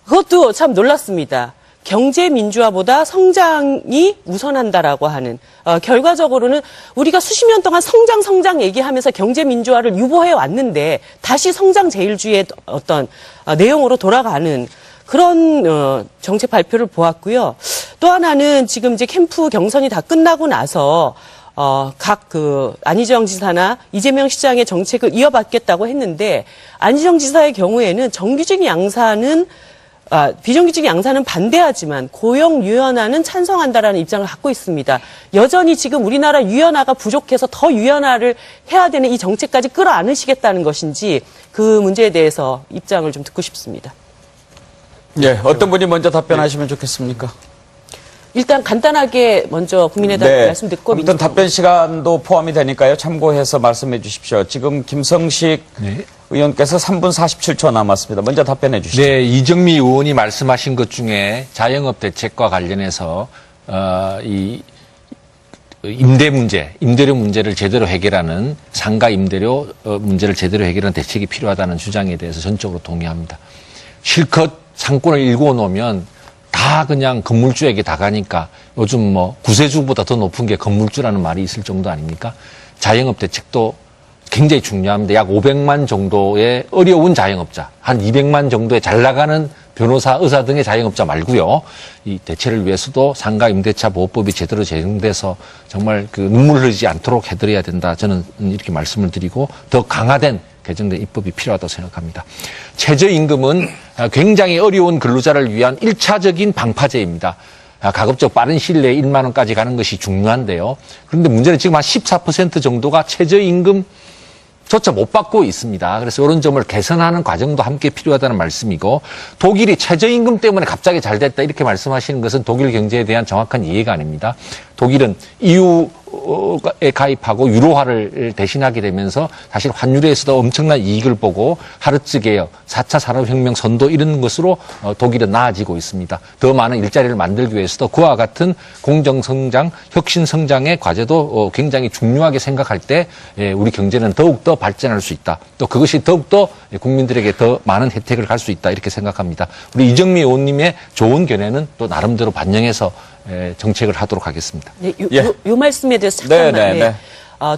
그것도 참 놀랐습니다. 경제 민주화보다 성장이 우선한다라고 하는 결과적으로는 우리가 수십 년 동안 성장 얘기하면서 경제 민주화를 유보해 왔는데 다시 성장 제일주의의 어떤 내용으로 돌아가는 그런 정책 발표를 보았고요. 또 하나는 지금 이제 캠프 경선이 다 끝나고 나서 각 안희정 지사나 이재명 시장의 정책을 이어받겠다고 했는데 안희정 지사의 경우에는 정규직 양산은 비정규직 양산은 반대하지만 고용 유연화는 찬성한다라는 입장을 갖고 있습니다. 여전히 지금 우리나라 유연화가 부족해서 더 유연화를 해야 되는 이 정책까지 끌어안으시겠다는 것인지 그 문제에 대해서 입장을 좀 듣고 싶습니다. 예, 어떤 분이 먼저 답변하시면 좋겠습니까? 일단 간단하게 먼저 국민의당 말씀 듣고 아무튼 답변 시간도 포함이 되니까요. 참고해서 말씀해 주십시오. 지금 김성식 의원께서 3분 47초 남았습니다. 먼저 답변해 주시죠. 네, 이정미 의원이 말씀하신 것 중에 자영업 대책과 관련해서 이 임대 문제, 임대료 문제를 제대로 해결하는 상가 임대료 문제를 제대로 해결하는 대책이 필요하다는 주장에 대해서 전적으로 동의합니다. 실컷 상권을 일궈 놓으면 다 그냥 건물주에게 다 가니까 요즘 뭐 구세주보다 더 높은 게 건물주라는 말이 있을 정도 아닙니까? 자영업 대책도 굉장히 중요합니다. 약 500만 정도의 어려운 자영업자, 한 200만 정도의 잘 나가는 변호사, 의사 등의 자영업자 말고요. 이 대체를 위해서도 상가 임대차 보호법이 제대로 제정돼서 정말 그 눈물 흘리지 않도록 해드려야 된다. 저는 이렇게 말씀을 드리고 더 강화된 개정된 입법이 필요하다고 생각합니다. 최저임금은 굉장히 어려운 근로자를 위한 1차적인 방파제입니다. 가급적 빠른 시일 내에 1만 원까지 가는 것이 중요한데요. 그런데 문제는 지금 한 14% 정도가 최저임금 조차 못 받고 있습니다. 그래서 이런 점을 개선하는 과정도 함께 필요하다는 말씀이고 독일이 최저임금 때문에 갑자기 잘 됐다 이렇게 말씀하시는 것은 독일 경제에 대한 정확한 이해가 아닙니다. 독일은 EU에 가입하고 유로화를 대신하게 되면서 사실 환율에서도 엄청난 이익을 보고 하르츠 개혁, 4차 산업혁명 선도 이런 것으로 독일은 나아지고 있습니다. 더 많은 일자리를 만들기 위해서도 그와 같은 공정성장, 혁신성장의 과제도 굉장히 중요하게 생각할 때 우리 경제는 더욱더 발전할 수 있다. 또 그것이 더욱더 국민들에게 더 많은 혜택을 갈 수 있다 이렇게 생각합니다. 우리 이정미 의원님의 좋은 견해는 또 나름대로 반영해서 정책을 하도록 하겠습니다. 네, 요 말씀에 대해서 잠깐만.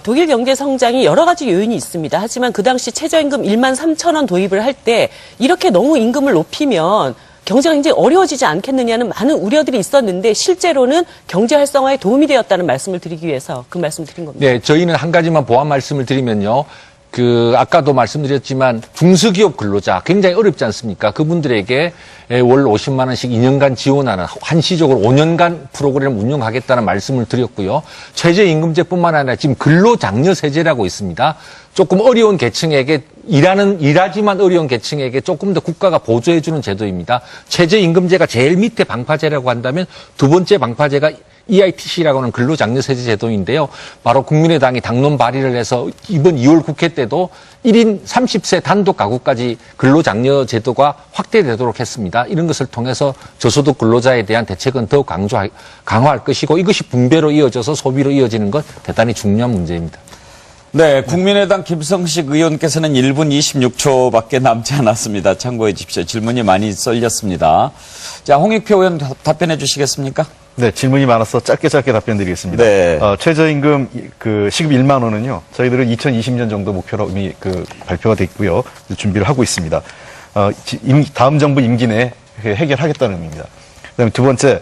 독일 경제 성장이 여러 가지 요인이 있습니다. 하지만 그 당시 최저임금 1만 3천 원 도입을 할 때 이렇게 너무 임금을 높이면 경제가 굉장히 어려워지지 않겠느냐는 많은 우려들이 있었는데 실제로는 경제 활성화에 도움이 되었다는 말씀을 드리기 위해서 그 말씀 드린 겁니다. 네, 저희는 한 가지만 보완 말씀을 드리면요. 아까도 말씀드렸지만 중소기업 근로자 굉장히 어렵지 않습니까? 그분들에게 월 50만 원씩 2년간 지원하는 한시적으로 5년간 프로그램을 운영하겠다는 말씀을 드렸고요. 최저임금제뿐만 아니라 지금 근로장려 세제라고 있습니다. 조금 어려운 계층에게 일하지만 어려운 계층에게 조금 더 국가가 보조해주는 제도입니다. 최저임금제가 제일 밑에 방파제라고 한다면 두 번째 방파제가 EITC라고 하는 근로장려세제 제도인데요. 바로 국민의당이 당론 발의를 해서 이번 2월 국회 때도 1인 30세 단독 가구까지 근로장려 제도가 확대되도록 했습니다. 이런 것을 통해서 저소득 근로자에 대한 대책은 더욱 강화할 것이고 이것이 분배로 이어져서 소비로 이어지는 것 대단히 중요한 문제입니다. 네, 국민의당 김성식 의원께서는 1분 26초밖에 남지 않았습니다. 참고해 주십시오. 질문이 많이 쏠렸습니다. 자, 홍익표 의원 답변해 주시겠습니까? 네, 질문이 많아서 짧게 답변드리겠습니다. 네. 최저임금 시급 1만 원은요, 저희들은 2020년 정도 목표로 이미 발표가 돼 있고요. 준비를 하고 있습니다. 다음 정부 임기 내에 해결하겠다는 의미입니다. 그다음에 두 번째,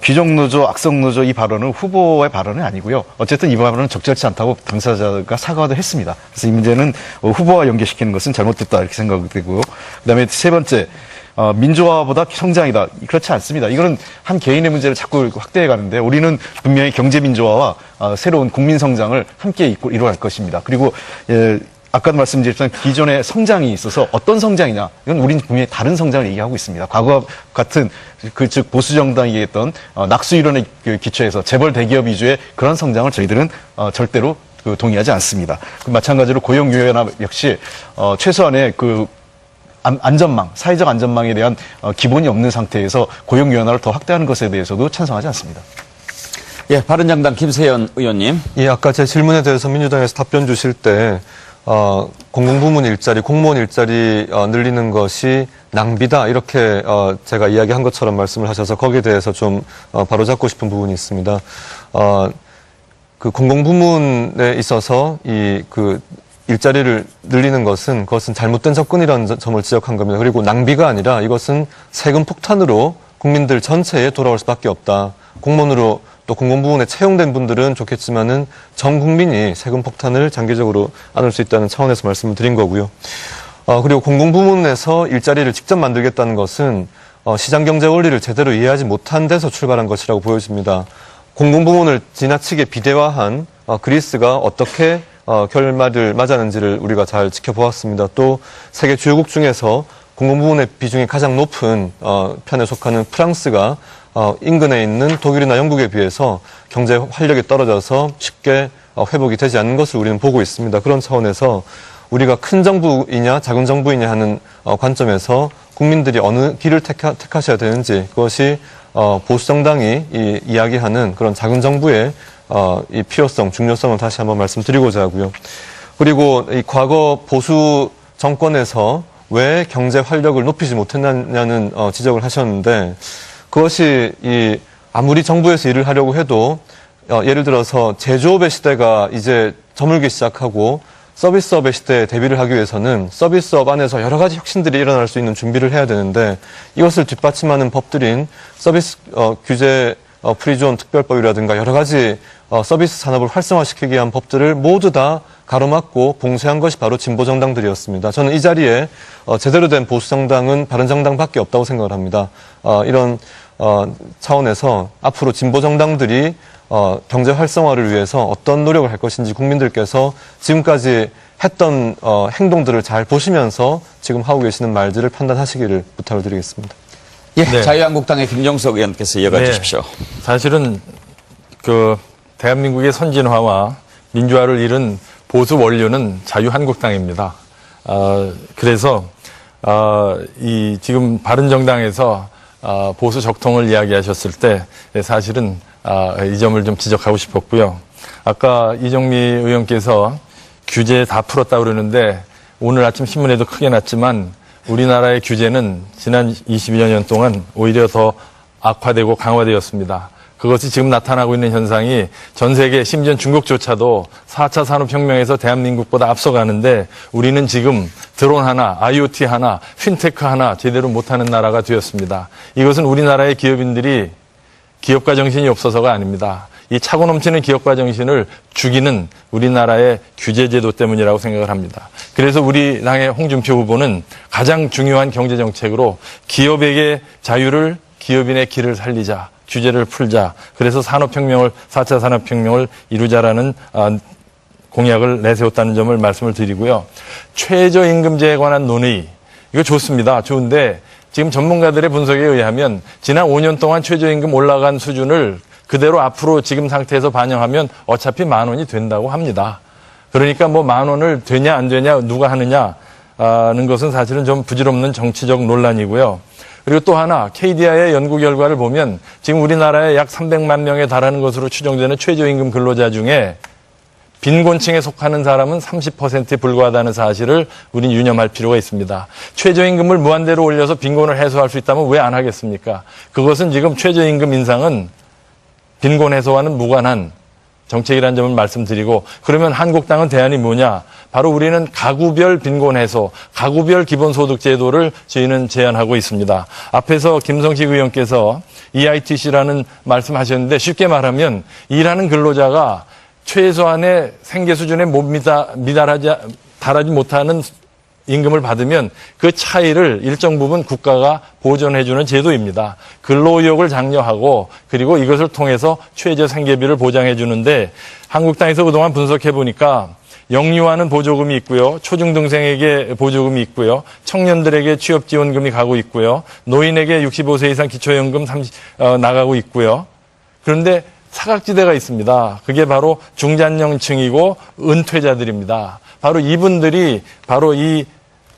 귀족노조, 악성노조 이 발언은 후보의 발언이 아니고요. 어쨌든 이 발언은 적절치 않다고 당사자가 사과도 했습니다. 그래서 이 문제는 후보와 연계시키는 것은 잘못됐다 이렇게 생각되고요. 그다음에 세 번째, 민주화보다 성장이다. 그렇지 않습니다. 이거는 한 개인의 문제를 자꾸 확대해 가는데 우리는 분명히 경제 민주화와 새로운 국민 성장을 함께 이루어갈 것입니다. 그리고 아까도 말씀드렸지만 기존의 성장이 있어서 어떤 성장이냐. 이건 우리는 분명히 다른 성장을 얘기하고 있습니다. 과거와 같은 즉 보수 정당이 얘기했던 낙수 이론의 기초에서 재벌 대기업 위주의 그런 성장을 저희들은 절대로 동의하지 않습니다. 마찬가지로 고용 유연화 역시 최소한의 안전망, 사회적 안전망에 대한 기본이 없는 상태에서 고용 유연화를 더 확대하는 것에 대해서도 찬성하지 않습니다. 예, 바른정당 김세현 의원님. 예, 아까 제 질문에 대해서 민주당에서 답변 주실 때 공공부문 일자리, 공무원 일자리 늘리는 것이 낭비다 이렇게 제가 이야기한 것처럼 말씀을 하셔서 거기에 대해서 좀 바로잡고 싶은 부분이 있습니다. 공공부문에 있어서 일자리를 늘리는 그것은 잘못된 접근이라는 점을 지적한 겁니다. 그리고 낭비가 아니라 이것은 세금 폭탄으로 국민들 전체에 돌아올 수밖에 없다. 공무원으로 또 공공부문에 채용된 분들은 좋겠지만은 전 국민이 세금 폭탄을 장기적으로 안을 수 있다는 차원에서 말씀을 드린 거고요. 그리고 공공부문에서 일자리를 직접 만들겠다는 것은 시장경제 원리를 제대로 이해하지 못한 데서 출발한 것이라고 보여집니다. 공공부문을 지나치게 비대화한 그리스가 어떻게 결말을 맞았는지를 우리가 잘 지켜보았습니다. 또 세계 주요국 중에서 공공부문의 비중이 가장 높은 편에 속하는 프랑스가 인근에 있는 독일이나 영국에 비해서 경제 활력이 떨어져서 쉽게 회복이 되지 않는 것을 우리는 보고 있습니다. 그런 차원에서 우리가 큰 정부이냐 작은 정부이냐 하는 관점에서 국민들이 어느 길을 택하셔야 되는지 그것이 보수정당이 이야기하는 그런 작은 정부의 이 필요성, 중요성을 다시 한번 말씀드리고자 하고요. 그리고 이 과거 보수 정권에서 왜 경제 활력을 높이지 못했냐는 지적을 하셨는데 그것이 아무리 정부에서 일을 하려고 해도 예를 들어서 제조업의 시대가 이제 저물기 시작하고 서비스업의 시대에 대비를 하기 위해서는 서비스업 안에서 여러 가지 혁신들이 일어날 수 있는 준비를 해야 되는데 이것을 뒷받침하는 법들인 서비스 규제 프리존 특별법이라든가 여러 가지 서비스 산업을 활성화시키기 위한 법들을 모두 다 가로막고 봉쇄한 것이 바로 진보정당들이었습니다. 저는 이 자리에 제대로 된 보수정당은 바른정당밖에 없다고 생각을 합니다. 이런 차원에서 앞으로 진보정당들이 경제 활성화를 위해서 어떤 노력을 할 것인지 국민들께서 지금까지 했던 행동들을 잘 보시면서 지금 하고 계시는 말들을 판단하시기를 부탁을 드리겠습니다. 예, 네. 자유한국당의 김종석 의원께서 이어가 주십시오. 사실은 대한민국의 선진화와 민주화를 이룬 보수 원류는 자유한국당입니다. 그래서 지금 바른정당에서 보수 적통을 이야기하셨을 때 사실은 이 점을 좀 지적하고 싶었고요. 아까 이정미 의원께서 규제 다 풀었다 그러는데 오늘 아침 신문에도 크게 났지만 우리나라의 규제는 지난 22여 년 동안 오히려 더 악화되고 강화되었습니다. 그것이 지금 나타나고 있는 현상이 전 세계 심지어 중국조차도 4차 산업혁명에서 대한민국보다 앞서가는데 우리는 지금 드론 하나, IoT 하나, 핀테크 하나 제대로 못하는 나라가 되었습니다. 이것은 우리나라의 기업인들이 기업가 정신이 없어서가 아닙니다. 이 차고 넘치는 기업가 정신을 죽이는 우리나라의 규제제도 때문이라고 생각을 합니다. 그래서 우리 당의 홍준표 후보는 가장 중요한 경제정책으로 기업에게 자유를, 기업인의 길을 살리자, 규제를 풀자, 그래서 4차 산업혁명을 이루자라는 공약을 내세웠다는 점을 말씀을 드리고요. 최저임금제에 관한 논의, 이거 좋습니다. 좋은데 지금 전문가들의 분석에 의하면 지난 5년 동안 최저임금 올라간 수준을 그대로 앞으로 지금 상태에서 반영하면 어차피 10,000원이 된다고 합니다. 그러니까 뭐 10,000원을 되냐 안 되냐 누가 하느냐는 것은 사실은 좀 부질없는 정치적 논란이고요. 그리고 또 하나 KDI의 연구 결과를 보면 지금 우리나라에 약 300만 명에 달하는 것으로 추정되는 최저임금 근로자 중에 빈곤층에 속하는 사람은 30%에 불과하다는 사실을 우린 유념할 필요가 있습니다. 최저임금을 무한대로 올려서 빈곤을 해소할 수 있다면 왜 안 하겠습니까? 그것은 지금 최저임금 인상은 빈곤 해소와는 무관한 정책이라는 점을 말씀드리고, 그러면 한국당은 대안이 뭐냐? 바로 우리는 가구별 빈곤 해소, 가구별 기본소득 제도를 저희는 제안하고 있습니다. 앞에서 김성식 의원께서 EITC라는 말씀하셨는데 쉽게 말하면 일하는 근로자가 최소한의 생계 수준에 못 달하지 못하는 임금을 받으면 그 차이를 일정 부분 국가가 보전해주는 제도입니다. 근로의욕을 장려하고 그리고 이것을 통해서 최저 생계비를 보장해주는데 한국당에서 그동안 분석해보니까 영유아는 보조금이 있고요. 초중등생에게 보조금이 있고요. 청년들에게 취업지원금이 가고 있고요. 노인에게 65세 이상 기초연금 나가고 있고요. 그런데 사각지대가 있습니다. 그게 바로 중장년층이고 은퇴자들입니다. 바로 이분들이 바로 이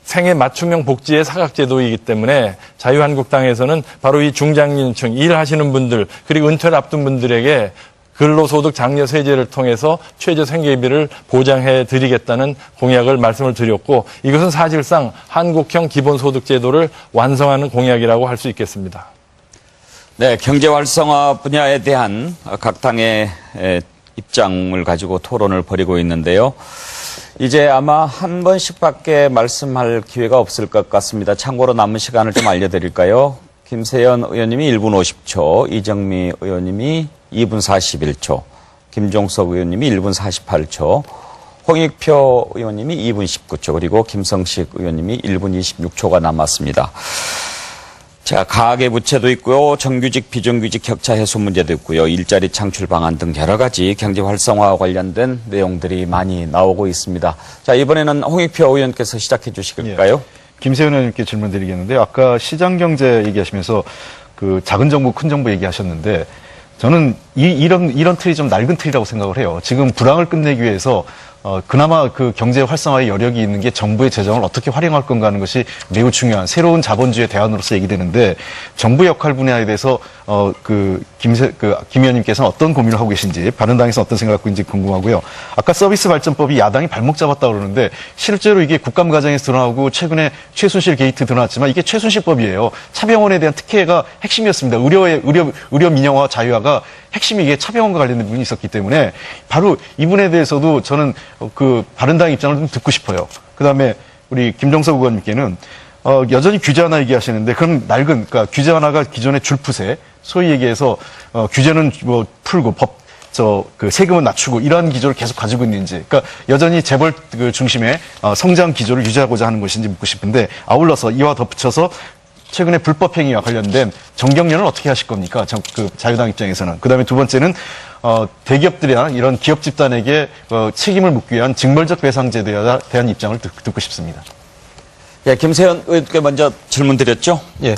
생애 맞춤형 복지의 사각제도이기 때문에 자유한국당에서는 바로 이 중장년층, 일하시는 분들, 그리고 은퇴를 앞둔 분들에게 근로소득 장려 세제를 통해서 최저 생계비를 보장해 드리겠다는 공약을 말씀을 드렸고, 이것은 사실상 한국형 기본소득 제도를 완성하는 공약이라고 할 수 있겠습니다. 네, 경제 활성화 분야에 대한 각 당의 입장을 가지고 토론을 벌이고 있는데요. 이제 아마 한 번씩밖에 말씀할 기회가 없을 것 같습니다. 참고로 남은 시간을 좀 알려드릴까요? 김세연 의원님이 1분 50초, 이정미 의원님이 2분 41초, 김종석 의원님이 1분 48초, 홍익표 의원님이 2분 19초, 그리고 김성식 의원님이 1분 26초가 남았습니다. 자, 가계부채도 있고요. 정규직, 비정규직 격차 해소 문제도 있고요. 일자리 창출 방안 등 여러 가지 경제 활성화와 관련된 내용들이 많이 나오고 있습니다. 자, 이번에는 홍익표 의원께서 시작해 주실까요? 예. 김세현 의원님께 질문 드리겠는데, 아까 시장 경제 얘기하시면서 그 작은 정부, 큰 정부 얘기하셨는데, 저는 이런 틀이 좀 낡은 틀이라고 생각을 해요. 지금 불황을 끝내기 위해서 그나마 그 경제 활성화의 여력이 있는 게 정부의 재정을 어떻게 활용할 건가 하는 것이 매우 중요한 새로운 자본주의 대안으로서 얘기되는데, 정부 역할 분야에 대해서 김 의원님께서는 어떤 고민을 하고 계신지, 바른당에서 어떤 생각을 갖고 있는지 궁금하고요. 아까 서비스 발전법이 야당이 발목 잡았다고 그러는데, 실제로 이게 국감 과정에서 드러나고 최근에 최순실 게이트 드러났지만 이게 최순실법이에요. 차병원에 대한 특혜가 핵심이었습니다. 의료 민영화 자유화가 핵심이 이게 차병원과 관련된 부분이 있었기 때문에 바로 이 부분에 대해서도 저는 그 바른당 입장을 좀 듣고 싶어요. 그다음에 우리 김종석 의원님께는 여전히 규제 하나 얘기하시는데, 그럼 그러니까 규제 하나가 기존의 줄푸세, 소위 얘기해서 규제는 뭐 풀고 세금은 낮추고 이러한 기조를 계속 가지고 있는지, 그러니까 여전히 재벌 중심의 성장 기조를 유지하고자 하는 것인지 묻고 싶은데, 아울러서 이와 덧붙여서 최근에 불법 행위와 관련된 정경련을 어떻게 하실 겁니까? 자유당 입장에서는. 그다음에 두 번째는 대기업들이나 이런 기업 집단에게 책임을 묻기 위한 징벌적 배상 제도에 대한 입장을 듣고 싶습니다. 예, 김세연 의원께 먼저 질문 드렸죠? 예.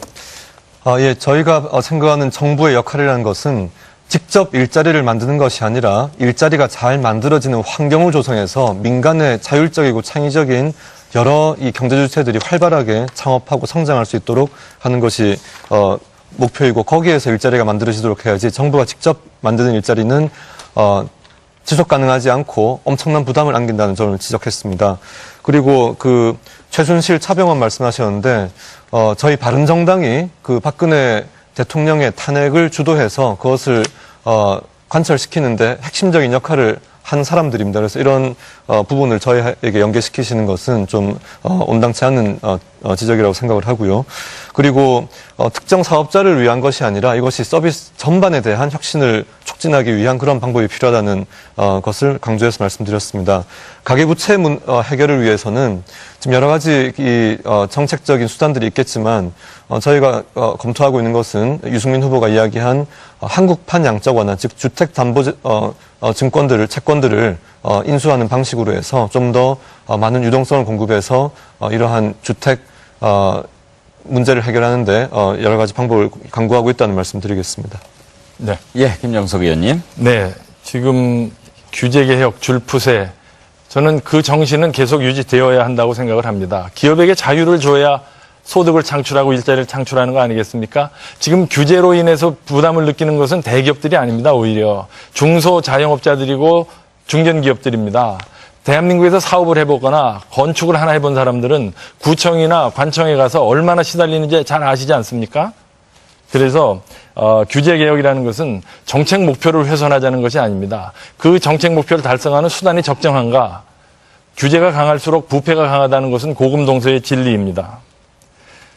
저희가 생각하는 정부의 역할이라는 것은 직접 일자리를 만드는 것이 아니라 일자리가 잘 만들어지는 환경을 조성해서 민간의 자율적이고 창의적인 여러 이 경제 주체들이 활발하게 창업하고 성장할 수 있도록 하는 것이 목표이고, 거기에서 일자리가 만들어지도록 해야지 정부가 직접 만드는 일자리는 지속 가능하지 않고 엄청난 부담을 안긴다는 점을 지적했습니다. 그리고 그 최순실 차병원 말씀하셨는데, 저희 바른정당이 그 박근혜 대통령의 탄핵을 주도해서 그것을 관철시키는데 핵심적인 역할을 한 사람들입니다. 그래서 이런 부분을 저희에게 연계시키시는 것은 좀 온당치 않은 지적이라고 생각을 하고요. 그리고 특정 사업자를 위한 것이 아니라 이것이 서비스 전반에 대한 혁신을 촉진하기 위한 그런 방법이 필요하다는 것을 강조해서 말씀드렸습니다. 가계부채 해결을 위해서는 지금 여러 가지 정책적인 수단들이 있겠지만 저희가 검토하고 있는 것은 유승민 후보가 이야기한 한국판 양적 완화, 즉 주택담보 채권들을 인수하는 방식으로 해서 좀 더 많은 유동성을 공급해서 이러한 주택 문제를 해결하는데 여러 가지 방법을 강구하고 있다는 말씀드리겠습니다. 네. 예, 김정석 의원님. 네. 지금 규제개혁, 줄푸세, 저는 그 정신은 계속 유지되어야 한다고 생각을 합니다. 기업에게 자유를 줘야 소득을 창출하고 일자리를 창출하는 거 아니겠습니까? 지금 규제로 인해서 부담을 느끼는 것은 대기업들이 아닙니다. 오히려 중소 자영업자들이고 중견기업들입니다. 대한민국에서 사업을 해보거나 건축을 하나 해본 사람들은 구청이나 관청에 가서 얼마나 시달리는지 잘 아시지 않습니까? 그래서 규제개혁이라는 것은 정책 목표를 훼손하자는 것이 아닙니다. 그 정책 목표를 달성하는 수단이 적정한가? 규제가 강할수록 부패가 강하다는 것은 고금동서의 진리입니다.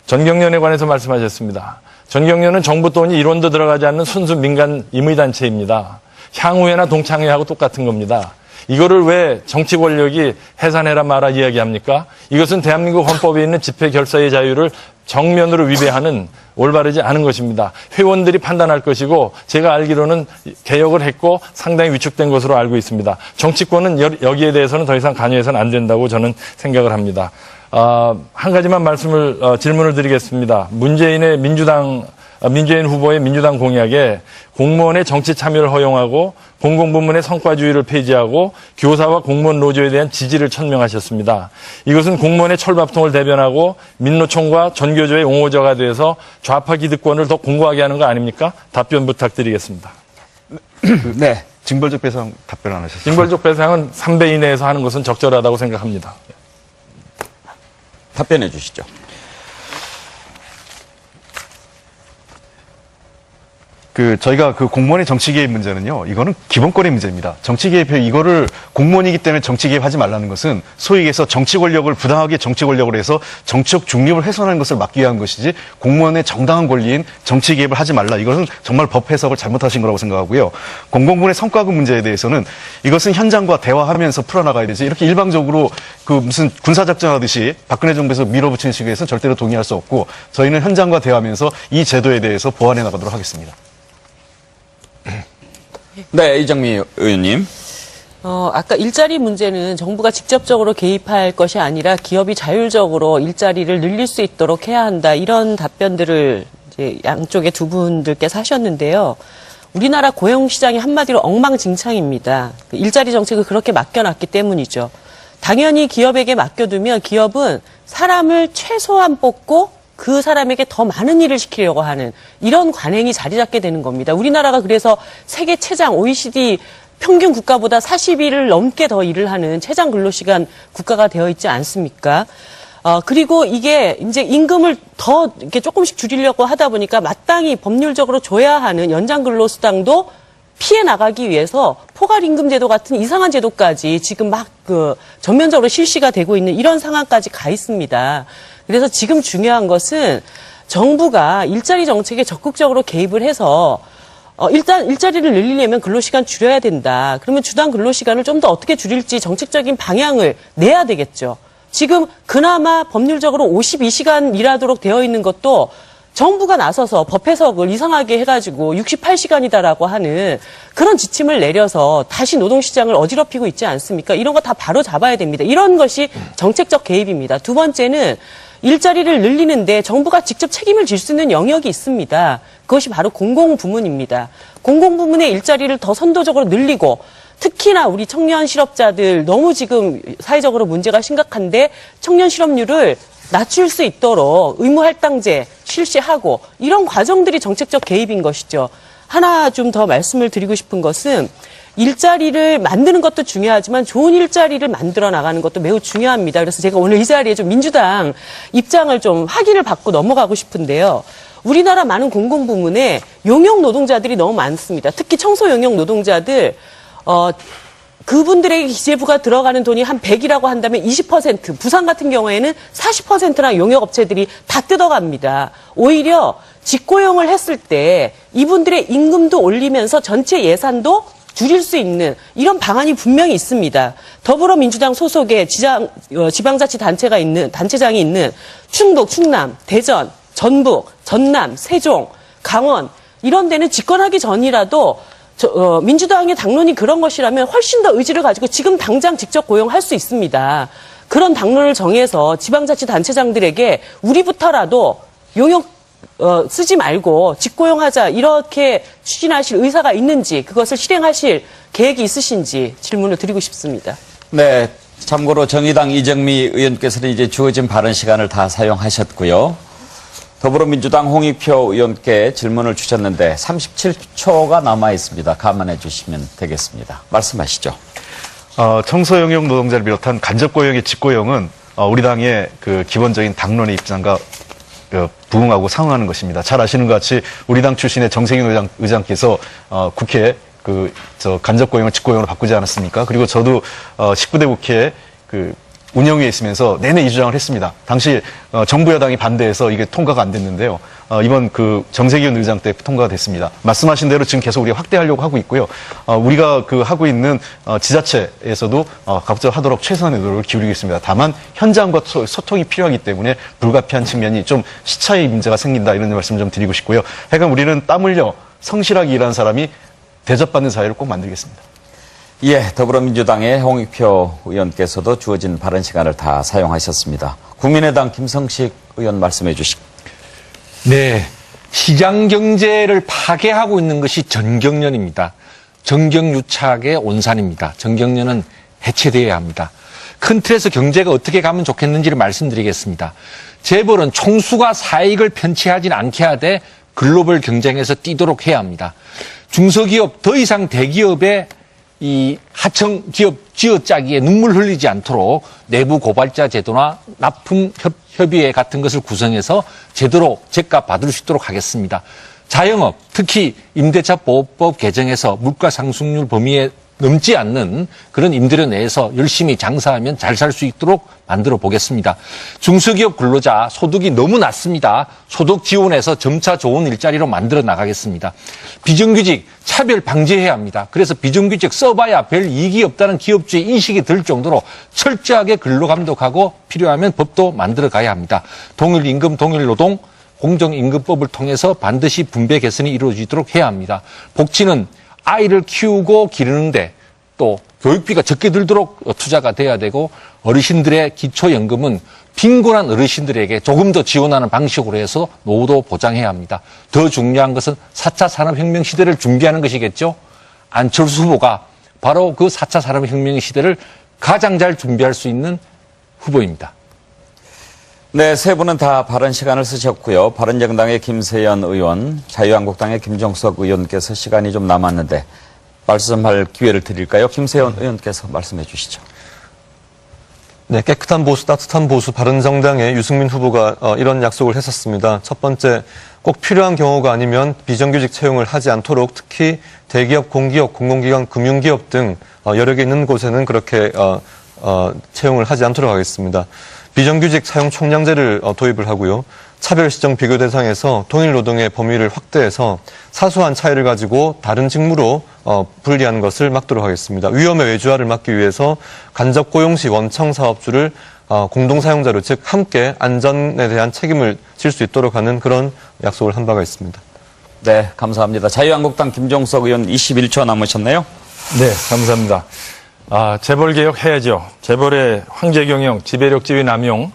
전경련에 관해서 말씀하셨습니다. 전경련은 정부 돈이 1원도 들어가지 않는 순수 민간 임의단체입니다. 향후회나 동창회하고 똑같은 겁니다. 이거를 왜 정치 권력이 해산해라 마라 이야기합니까? 이것은 대한민국 헌법에 있는 집회 결사의 자유를 정면으로 위배하는 올바르지 않은 것입니다. 회원들이 판단할 것이고 제가 알기로는 개혁을 했고 상당히 위축된 것으로 알고 있습니다. 정치권은 여기에 대해서는 더 이상 관여해서는 안 된다고 저는 생각을 합니다. 한 가지만 질문을 드리겠습니다. 문재인 후보의 민주당 공약에 공무원의 정치 참여를 허용하고 공공부문의 성과주의를 폐지하고 교사와 공무원 노조에 대한 지지를 천명하셨습니다. 이것은 공무원의 철밥통을 대변하고 민노총과 전교조의 옹호자가 돼서 좌파 기득권을 더 공고하게 하는 거 아닙니까? 답변 부탁드리겠습니다. 네. 징벌적 배상 답변 안 하셨습니다. 징벌적 배상은 3배 이내에서 하는 것은 적절하다고 생각합니다. 답변해 주시죠. 저희가 공무원의 정치 개입 문제는요, 이거는 기본권의 문제입니다. 정치 개입, 이거를 공무원이기 때문에 정치 개입하지 말라는 것은 소위 얘기해서 정치 권력을 부당하게 정치 권력을 해서 정치적 중립을 훼손하는 것을 막기 위한 것이지 공무원의 정당한 권리인 정치 개입을 하지 말라. 이것은 정말 법 해석을 잘못하신 거라고 생각하고요. 공공부문의 성과급 문제에 대해서는 이것은 현장과 대화하면서 풀어나가야 되지. 이렇게 일방적으로 무슨 군사작전 하듯이 박근혜 정부에서 밀어붙이는 식에서 절대로 동의할 수 없고 저희는 현장과 대화하면서 이 제도에 대해서 보완해 나가도록 하겠습니다. 네, 이정미 의원님. 아까 일자리 문제는 정부가 직접적으로 개입할 것이 아니라 기업이 자율적으로 일자리를 늘릴 수 있도록 해야 한다. 이런 답변들을 이제 양쪽의 두 분들께서 하셨는데요. 우리나라 고용시장이 한마디로 엉망진창입니다. 일자리 정책을 그렇게 맡겨놨기 때문이죠. 당연히 기업에게 맡겨두면 기업은 사람을 최소한 뽑고 그 사람에게 더 많은 일을 시키려고 하는 이런 관행이 자리 잡게 되는 겁니다. 우리나라가 그래서 세계 최장 OECD 평균 국가보다 40일을 넘게 더 일을 하는 최장 근로시간 국가가 되어 있지 않습니까? 그리고 이게 이제 임금을 더 이렇게 조금씩 줄이려고 하다 보니까 마땅히 법률적으로 줘야 하는 연장 근로수당도 피해 나가기 위해서 포괄임금 제도 같은 이상한 제도까지 지금 막 전면적으로 실시가 되고 있는 이런 상황까지 가 있습니다. 그래서 지금 중요한 것은 정부가 일자리 정책에 적극적으로 개입을 해서 일단 일자리를 늘리려면 근로시간 줄여야 된다. 그러면 주당 근로시간을 좀 더 어떻게 줄일지 정책적인 방향을 내야 되겠죠. 지금 그나마 법률적으로 52시간 일하도록 되어 있는 것도 정부가 나서서 법 해석을 이상하게 해가지고 68시간이다라고 하는 그런 지침을 내려서 다시 노동시장을 어지럽히고 있지 않습니까? 이런 거 다 바로 잡아야 됩니다. 이런 것이 정책적 개입입니다. 두 번째는 일자리를 늘리는데 정부가 직접 책임을 질 수 있는 영역이 있습니다. 그것이 바로 공공부문입니다. 공공부문의 일자리를 더 선도적으로 늘리고 특히나 우리 청년 실업자들 너무 지금 사회적으로 문제가 심각한데 청년 실업률을 낮출 수 있도록 의무할당제 실시하고 이런 과정들이 정책적 개입인 것이죠. 하나 좀 더 말씀을 드리고 싶은 것은 일자리를 만드는 것도 중요하지만 좋은 일자리를 만들어 나가는 것도 매우 중요합니다. 그래서 제가 오늘 이 자리에 좀 민주당 입장을 좀 확인을 받고 넘어가고 싶은데요. 우리나라 많은 공공부문에 용역 노동자들이 너무 많습니다. 특히 청소 용역 노동자들 그분들에게 기재부가 들어가는 돈이 한 100이라고 한다면 20%, 부산 같은 경우에는 40%랑 용역업체들이 다 뜯어갑니다. 오히려 직고용을 했을 때 이분들의 임금도 올리면서 전체 예산도 줄일 수 있는 이런 방안이 분명히 있습니다. 더불어민주당 소속의 단체장이 있는 충북, 충남, 대전, 전북, 전남, 세종, 강원 이런 데는 집권하기 전이라도 민주당의 당론이 그런 것이라면 훨씬 더 의지를 가지고 지금 당장 직접 고용할 수 있습니다. 그런 당론을 정해서 지방자치단체장들에게 우리부터라도 용역 쓰지 말고 직고용하자 이렇게 추진하실 의사가 있는지 그것을 실행하실 계획이 있으신지 질문을 드리고 싶습니다. 네, 참고로 정의당 이정미 의원께서는 이제 주어진 발언 시간을 다 사용하셨고요. 더불어민주당 홍익표 의원께 질문을 주셨는데 37초가 남아 있습니다. 감안해 주시면 되겠습니다. 말씀하시죠. 청소 영역 노동자를 비롯한 간접 고용의 직고용은 우리 당의 그 기본적인 당론의 입장과 부응하고 상응하는 것입니다. 잘 아시는 것 같이 우리 당 출신의 정세균 의장께서 국회에 간접 고용을 직고용으로 바꾸지 않았습니까? 그리고 저도 19대 국회에 운영위에 있으면서 내내 이 주장을 했습니다. 당시 정부 여당이 반대해서 이게 통과가 안 됐는데요. 이번 정세균 의장 때 통과가 됐습니다. 말씀하신 대로 지금 계속 우리가 확대하려고 하고 있고요. 우리가 하고 있는 지자체에서도 가급적 하도록 최선의 노력을 기울이고 있습니다. 다만 현장과 소통이 필요하기 때문에 불가피한 측면이 좀 시차의 문제가 생긴다 이런 말씀 좀 드리고 싶고요. 하여간 우리는 땀 흘려 성실하게 일하는 사람이 대접받는 사회를 꼭 만들겠습니다. 예, 더불어민주당의 홍익표 의원께서도 주어진 발언 시간을 다 사용하셨습니다. 국민의당 김성식 의원 말씀해 주시죠. 네, 시장 경제를 파괴하고 있는 것이 전경련입니다. 정경유착의 온산입니다. 전경련은 해체되어야 합니다. 큰 틀에서 경제가 어떻게 가면 좋겠는지를 말씀드리겠습니다. 재벌은 총수가 사익을 편취하진 않게 하되 글로벌 경쟁에서 뛰도록 해야 합니다. 중소기업, 더 이상 대기업의 이 하청 기업 쥐어짜기에 눈물 흘리지 않도록 내부 고발자 제도나 납품 협의회 같은 것을 구성해서 제대로 제값 받을 수 있도록 하겠습니다. 자영업, 특히 임대차 보호법 개정에서 물가 상승률 범위에 넘지 않는 그런 임대료 내에서 열심히 장사하면 잘 살 수 있도록 만들어 보겠습니다. 중소기업 근로자 소득이 너무 낮습니다. 소득 지원해서 점차 좋은 일자리로 만들어 나가겠습니다. 비정규직 차별 방지해야 합니다. 그래서 비정규직 써봐야 별 이익이 없다는 기업주의 인식이 들 정도로 철저하게 근로 감독하고 필요하면 법도 만들어 가야 합니다. 동일 임금, 동일 노동, 공정임금법을 통해서 반드시 분배 개선이 이루어지도록 해야 합니다. 복지는 아이를 키우고 기르는데 또 교육비가 적게 들도록 투자가 돼야 되고 어르신들의 기초연금은 빈곤한 어르신들에게 조금 더 지원하는 방식으로 해서 노후도 보장해야 합니다. 더 중요한 것은 4차 산업혁명 시대를 준비하는 것이겠죠. 안철수 후보가 바로 그 4차 산업혁명 시대를 가장 잘 준비할 수 있는 후보입니다. 네, 세 분은 다 발언 시간을 쓰셨고요. 바른정당의 김세연 의원, 자유한국당의 김종석 의원께서 시간이 좀 남았는데 말씀할 기회를 드릴까요? 김세연 의원께서 말씀해 주시죠. 네, 깨끗한 보수, 따뜻한 보수 바른정당의 유승민 후보가 이런 약속을 했었습니다. 첫 번째, 꼭 필요한 경우가 아니면 비정규직 채용을 하지 않도록 특히 대기업, 공기업, 공공기관, 금융기업 등 여러 개 있는 곳에는 그렇게 채용을 하지 않도록 하겠습니다. 비정규직 사용 총량제를 도입을 하고요. 차별 시정 비교 대상에서 동일 노동의 범위를 확대해서 사소한 차이를 가지고 다른 직무로 분리하는 것을 막도록 하겠습니다. 위험의 외주화를 막기 위해서 간접 고용 시 원청 사업주를 공동 사용자로 즉 함께 안전에 대한 책임을 질 수 있도록 하는 그런 약속을 한 바가 있습니다. 네, 감사합니다. 자유한국당 김종석 의원 21초 남으셨네요. 네, 감사합니다. 재벌 개혁 해야죠. 재벌의 황제 경영, 지배력 지위 남용,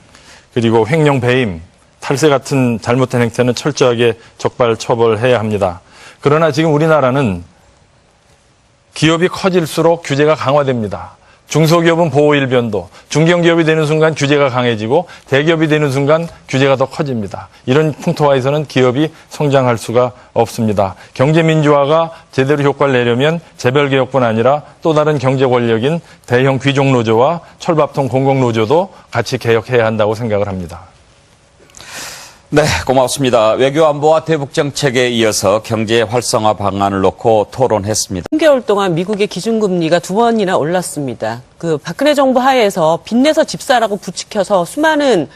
그리고 횡령 배임, 탈세 같은 잘못된 행태는 철저하게 적발 처벌해야 합니다. 그러나 지금 우리나라는 기업이 커질수록 규제가 강화됩니다. 중소기업은 보호일변도, 중견기업이 되는 순간 규제가 강해지고 대기업이 되는 순간 규제가 더 커집니다. 이런 풍토화에서는 기업이 성장할 수가 없습니다. 경제민주화가 제대로 효과를 내려면 재벌개혁뿐 아니라 또 다른 경제 권력인 대형 귀족노조와 철밥통 공공노조도 같이 개혁해야 한다고 생각을 합니다. 네, 고맙습니다. 외교안보와 대북정책에 이어서 경제 활성화 방안을 놓고 토론했습니다. 3개월 동안 미국의 기준금리가 2번이나 올랐습니다. 그 박근혜 정부 하에서 빚내서 집사라고 부추겨서 수많은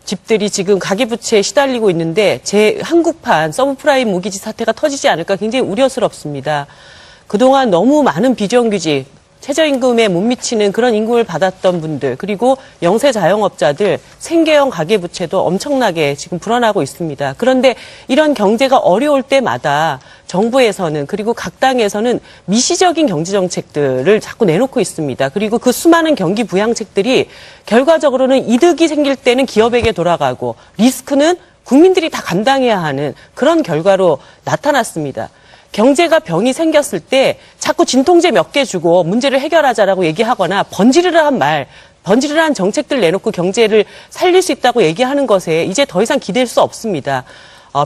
집들이 지금 가계부채에 시달리고 있는데 한국판 서브프라임 모기지 사태가 터지지 않을까 굉장히 우려스럽습니다. 그동안 너무 많은 비정규직, 최저임금에 못 미치는 그런 임금을 받았던 분들, 그리고 영세 자영업자들 생계형 가계부채도 엄청나게 지금 불어나고 있습니다. 그런데 이런 경제가 어려울 때마다 정부에서는, 그리고 각 당에서는 미시적인 경제정책들을 자꾸 내놓고 있습니다. 그리고 그 수많은 경기 부양책들이 결과적으로는 이득이 생길 때는 기업에게 돌아가고 리스크는 국민들이 다 감당해야 하는 그런 결과로 나타났습니다. 경제가 병이 생겼을 때 자꾸 진통제 몇 개 주고 문제를 해결하자라고 얘기하거나 번지르르한 정책들 내놓고 경제를 살릴 수 있다고 얘기하는 것에 이제 더 이상 기댈 수 없습니다.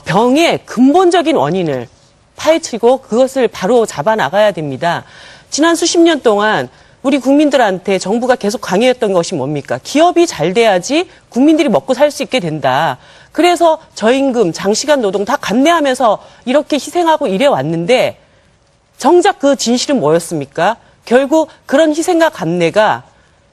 병의 근본적인 원인을 파헤치고 그것을 바로 잡아나가야 됩니다. 지난 수십 년 동안 우리 국민들한테 정부가 계속 강요했던 것이 뭡니까? 기업이 잘 돼야지 국민들이 먹고 살 수 있게 된다. 그래서 저임금, 장시간 노동 다 감내하면서 이렇게 희생하고 이래 왔는데 정작 그 진실은 뭐였습니까? 결국 그런 희생과 감내가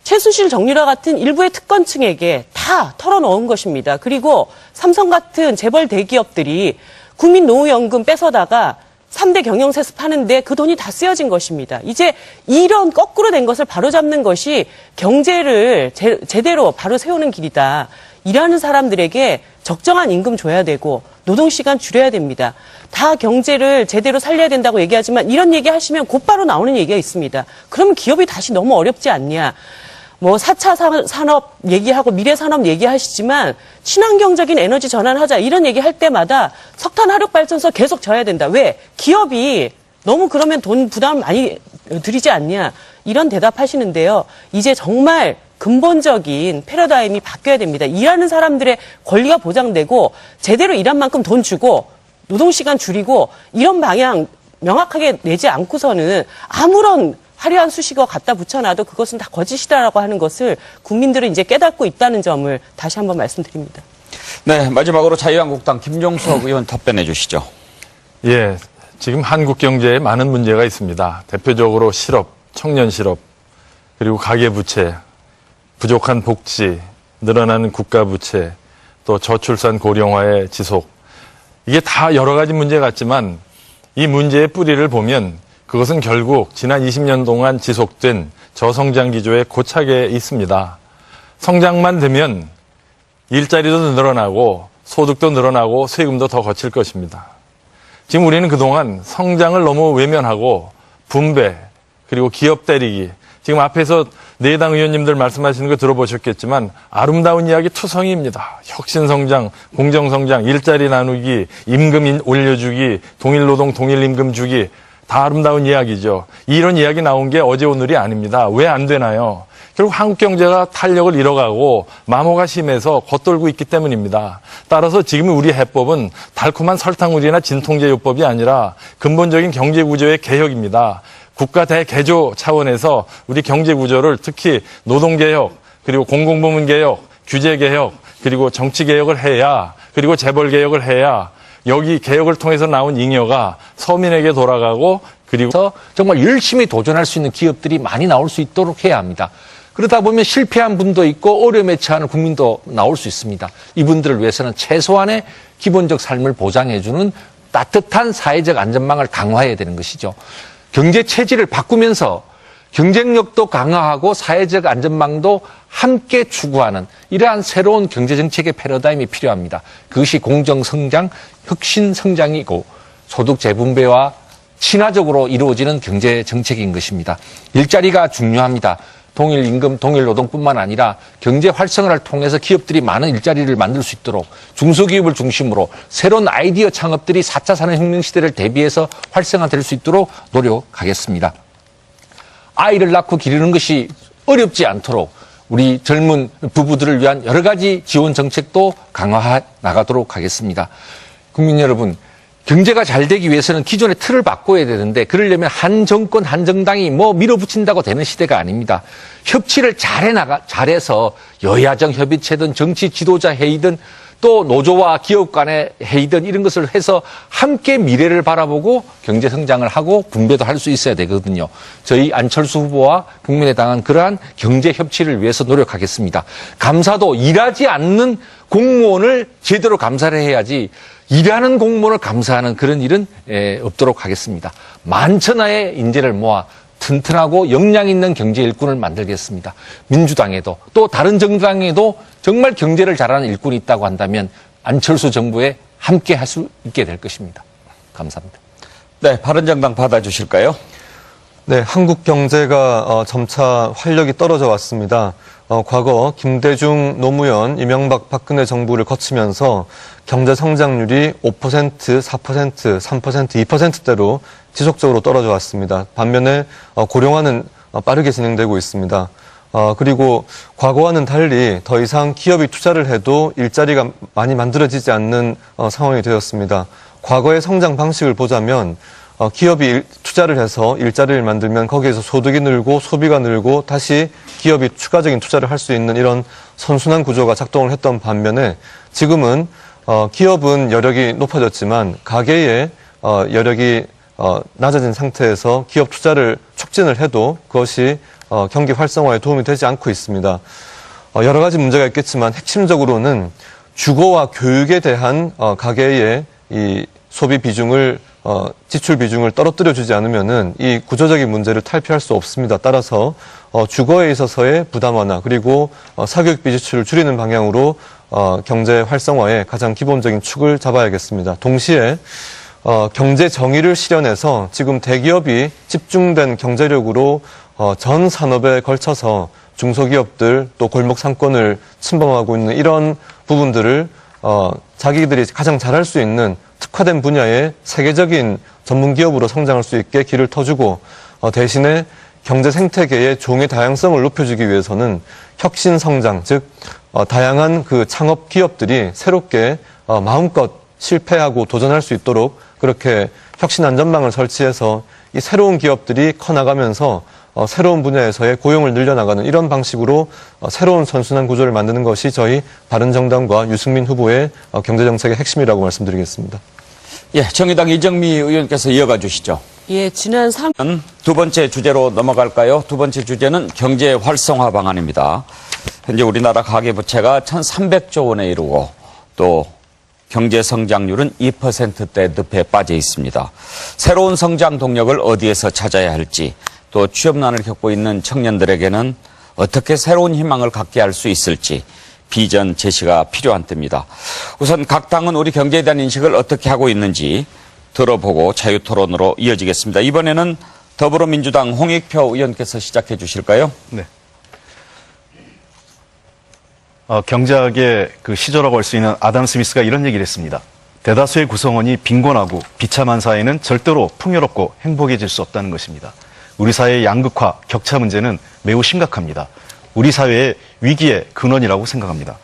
최순실 정유라 같은 일부의 특권층에게 다 털어놓은 것입니다. 그리고 삼성 같은 재벌 대기업들이 국민 노후연금 뺏어다가 3대 경영세습 하는데 그 돈이 다 쓰여진 것입니다. 이제 이런 거꾸로 된 것을 바로잡는 것이 경제를 제대로 바로 세우는 길이다. 일하는 사람들에게 적정한 임금 줘야 되고 노동시간 줄여야 됩니다. 다 경제를 제대로 살려야 된다고 얘기하지만 이런 얘기 하시면 곧바로 나오는 얘기가 있습니다. 그러면 기업이 다시 너무 어렵지 않냐. 4차 산업 얘기하고 미래산업 얘기하시지만 친환경적인 에너지 전환하자 이런 얘기할 때마다 석탄 화력발전소 계속 져야 된다. 왜? 기업이 너무 그러면 돈 부담 많이 들이지 않냐. 이런 대답하시는데요. 이제 정말 근본적인 패러다임이 바뀌어야 됩니다. 일하는 사람들의 권리가 보장되고 제대로 일한 만큼 돈 주고 노동시간 줄이고 이런 방향 명확하게 내지 않고서는 아무런 화려한 수식어 갖다 붙여놔도 그것은 다 거짓이다라고 하는 것을 국민들은 이제 깨닫고 있다는 점을 다시 한번 말씀드립니다. 네, 마지막으로 자유한국당 김종석 의원 답변해 주시죠. 예, 지금 한국 경제에 많은 문제가 있습니다. 대표적으로 실업, 청년 실업, 그리고 가계부채, 부족한 복지, 늘어나는 국가부채, 또 저출산 고령화의 지속. 이게 다 여러 가지 문제 같지만 이 문제의 뿌리를 보면 그것은 결국 지난 20년 동안 지속된 저성장 기조의 고착에 있습니다. 성장만 되면 일자리도 늘어나고 소득도 늘어나고 세금도 더 거칠 것입니다. 지금 우리는 그동안 성장을 너무 외면하고 분배 그리고 기업 때리기 지금 앞에서 내당 의원님들 말씀하시는 거 들어보셨겠지만 아름다운 이야기 투성이입니다. 혁신성장, 공정성장, 일자리 나누기, 임금 올려주기, 동일노동 동일임금 주기 다 아름다운 이야기죠. 이런 이야기 나온 게 어제 오늘이 아닙니다. 왜 안 되나요? 결국 한국 경제가 탄력을 잃어가고 마모가 심해서 겉돌고 있기 때문입니다. 따라서 지금 우리 해법은 달콤한 설탕우리나 진통제요법이 아니라 근본적인 경제구조의 개혁입니다. 국가 대개조 차원에서 우리 경제구조를 특히 노동개혁, 그리고 공공부문개혁, 규제개혁, 그리고 정치개혁을 해야, 그리고 재벌개혁을 해야 여기 개혁을 통해서 나온 잉여가 서민에게 돌아가고 그리고 정말 열심히 도전할 수 있는 기업들이 많이 나올 수 있도록 해야 합니다. 그러다 보면 실패한 분도 있고 어려움에 처하는 국민도 나올 수 있습니다. 이분들을 위해서는 최소한의 기본적 삶을 보장해주는 따뜻한 사회적 안전망을 강화해야 되는 것이죠. 경제 체질을 바꾸면서 경쟁력도 강화하고 사회적 안전망도 함께 추구하는 이러한 새로운 경제정책의 패러다임이 필요합니다. 그것이 공정성장, 혁신성장이고 소득 재분배와 친화적으로 이루어지는 경제정책인 것입니다. 일자리가 중요합니다. 동일 임금, 동일 노동뿐만 아니라 경제 활성화를 통해서 기업들이 많은 일자리를 만들 수 있도록 중소기업을 중심으로 새로운 아이디어 창업들이 4차 산업혁명 시대를 대비해서 활성화될 수 있도록 노력하겠습니다. 아이를 낳고 기르는 것이 어렵지 않도록 우리 젊은 부부들을 위한 여러 가지 지원 정책도 강화해 나가도록 하겠습니다. 국민 여러분, 경제가 잘 되기 위해서는 기존의 틀을 바꿔야 되는데 그러려면 한 정권, 한 정당이 밀어붙인다고 되는 시대가 아닙니다. 협치를 잘해서 여야정 협의체든 정치 지도자 회의든 또 노조와 기업 간의 회의든 이런 것을 해서 함께 미래를 바라보고 경제 성장을 하고 분배도 할 수 있어야 되거든요. 저희 안철수 후보와 국민의당은 그러한 경제 협치를 위해서 노력하겠습니다. 감사도 일하지 않는 공무원을 제대로 감사를 해야지 일하는 공무원을 감사하는 그런 일은 없도록 하겠습니다. 만천하의 인재를 모아 튼튼하고 역량 있는 경제 일꾼을 만들겠습니다. 민주당에도 또 다른 정당에도 정말 경제를 잘하는 일꾼이 있다고 한다면 안철수 정부에 함께 할 수 있게 될 것입니다. 감사합니다. 네, 바른정당 받아주실까요? 네, 한국 경제가 점차 활력이 떨어져 왔습니다. 과거 김대중, 노무현, 이명박, 박근혜 정부를 거치면서 경제 성장률이 5%, 4%, 3%, 2%대로 지속적으로 떨어져 왔습니다. 반면에 고령화는 빠르게 진행되고 있습니다. 그리고 과거와는 달리 더 이상 기업이 투자를 해도 일자리가 많이 만들어지지 않는 상황이 되었습니다. 과거의 성장 방식을 보자면 기업이 투자를 해서 일자리를 만들면 거기에서 소득이 늘고 소비가 늘고 다시 기업이 추가적인 투자를 할 수 있는 이런 선순환 구조가 작동을 했던 반면에 지금은 기업은 여력이 높아졌지만 가계의 여력이 낮아진 상태에서 기업 투자를 촉진을 해도 그것이 경기 활성화에 도움이 되지 않고 있습니다. 여러 가지 문제가 있겠지만 핵심적으로는 주거와 교육에 대한 가계의 이 소비 비중을 지출 비중을 떨어뜨려 주지 않으면은 이 구조적인 문제를 탈피할 수 없습니다. 따라서 주거에 있어서의 부담 완화 그리고 사교육비 지출을 줄이는 방향으로 경제 활성화의 가장 기본적인 축을 잡아야겠습니다. 동시에 경제 정의를 실현해서 지금 대기업이 집중된 경제력으로 전 산업에 걸쳐서 중소기업들 또 골목 상권을 침범하고 있는 이런 부분들을 자기들이 가장 잘할 수 있는 특화된 분야의 세계적인 전문 기업으로 성장할 수 있게 길을 터주고 대신에 경제 생태계의 종의 다양성을 높여주기 위해서는 혁신 성장, 즉 다양한 그 창업 기업들이 새롭게 마음껏 실패하고 도전할 수 있도록 그렇게 혁신 안전망을 설치해서 이 새로운 기업들이 커나가면서 새로운 분야에서의 고용을 늘려나가는 이런 방식으로 새로운 선순환 구조를 만드는 것이 저희 바른정당과 유승민 후보의 경제정책의 핵심이라고 말씀드리겠습니다. 예, 정의당 이정미 의원께서 이어가 주시죠. 예, 지난 3. 두 번째 주제로 넘어갈까요? 두 번째 주제는 경제 활성화 방안입니다. 현재 우리나라 가계부채가 1,300조 원에 이르고 또 경제 성장률은 2%대 늪에 빠져 있습니다. 새로운 성장 동력을 어디에서 찾아야 할지 또 취업난을 겪고 있는 청년들에게는 어떻게 새로운 희망을 갖게 할 수 있을지 비전 제시가 필요한 때입니다. 우선 각 당은 우리 경제에 대한 인식을 어떻게 하고 있는지 들어보고 자유토론으로 이어지겠습니다. 이번에는 더불어민주당 홍익표 의원께서 시작해 주실까요? 네. 경제학의 그 시조라고 할 수 있는 아담 스미스가 이런 얘기를 했습니다. 대다수의 구성원이 빈곤하고 비참한 사회는 절대로 풍요롭고 행복해질 수 없다는 것입니다. 우리 사회의 양극화, 격차 문제는 매우 심각합니다. 우리 사회의 위기의 근원이라고 생각합니다.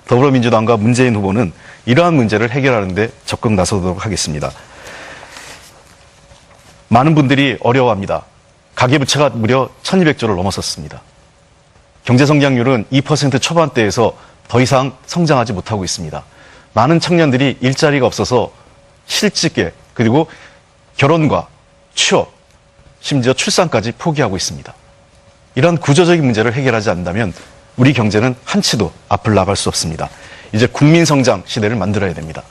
더불어민주당과 문재인 후보는 이러한 문제를 해결하는 데 적극 나서도록 하겠습니다. 많은 분들이 어려워합니다. 가계부채가 무려 1,200조를 넘어섰습니다. 경제성장률은 2% 초반대에서 더 이상 성장하지 못하고 있습니다. 많은 청년들이 일자리가 없어서 실직에 그리고 결혼과 취업, 심지어 출산까지 포기하고 있습니다. 이런 구조적인 문제를 해결하지 않는다면 우리 경제는 한치도 앞을 나갈 수 없습니다. 이제 국민성장 시대를 만들어야 됩니다.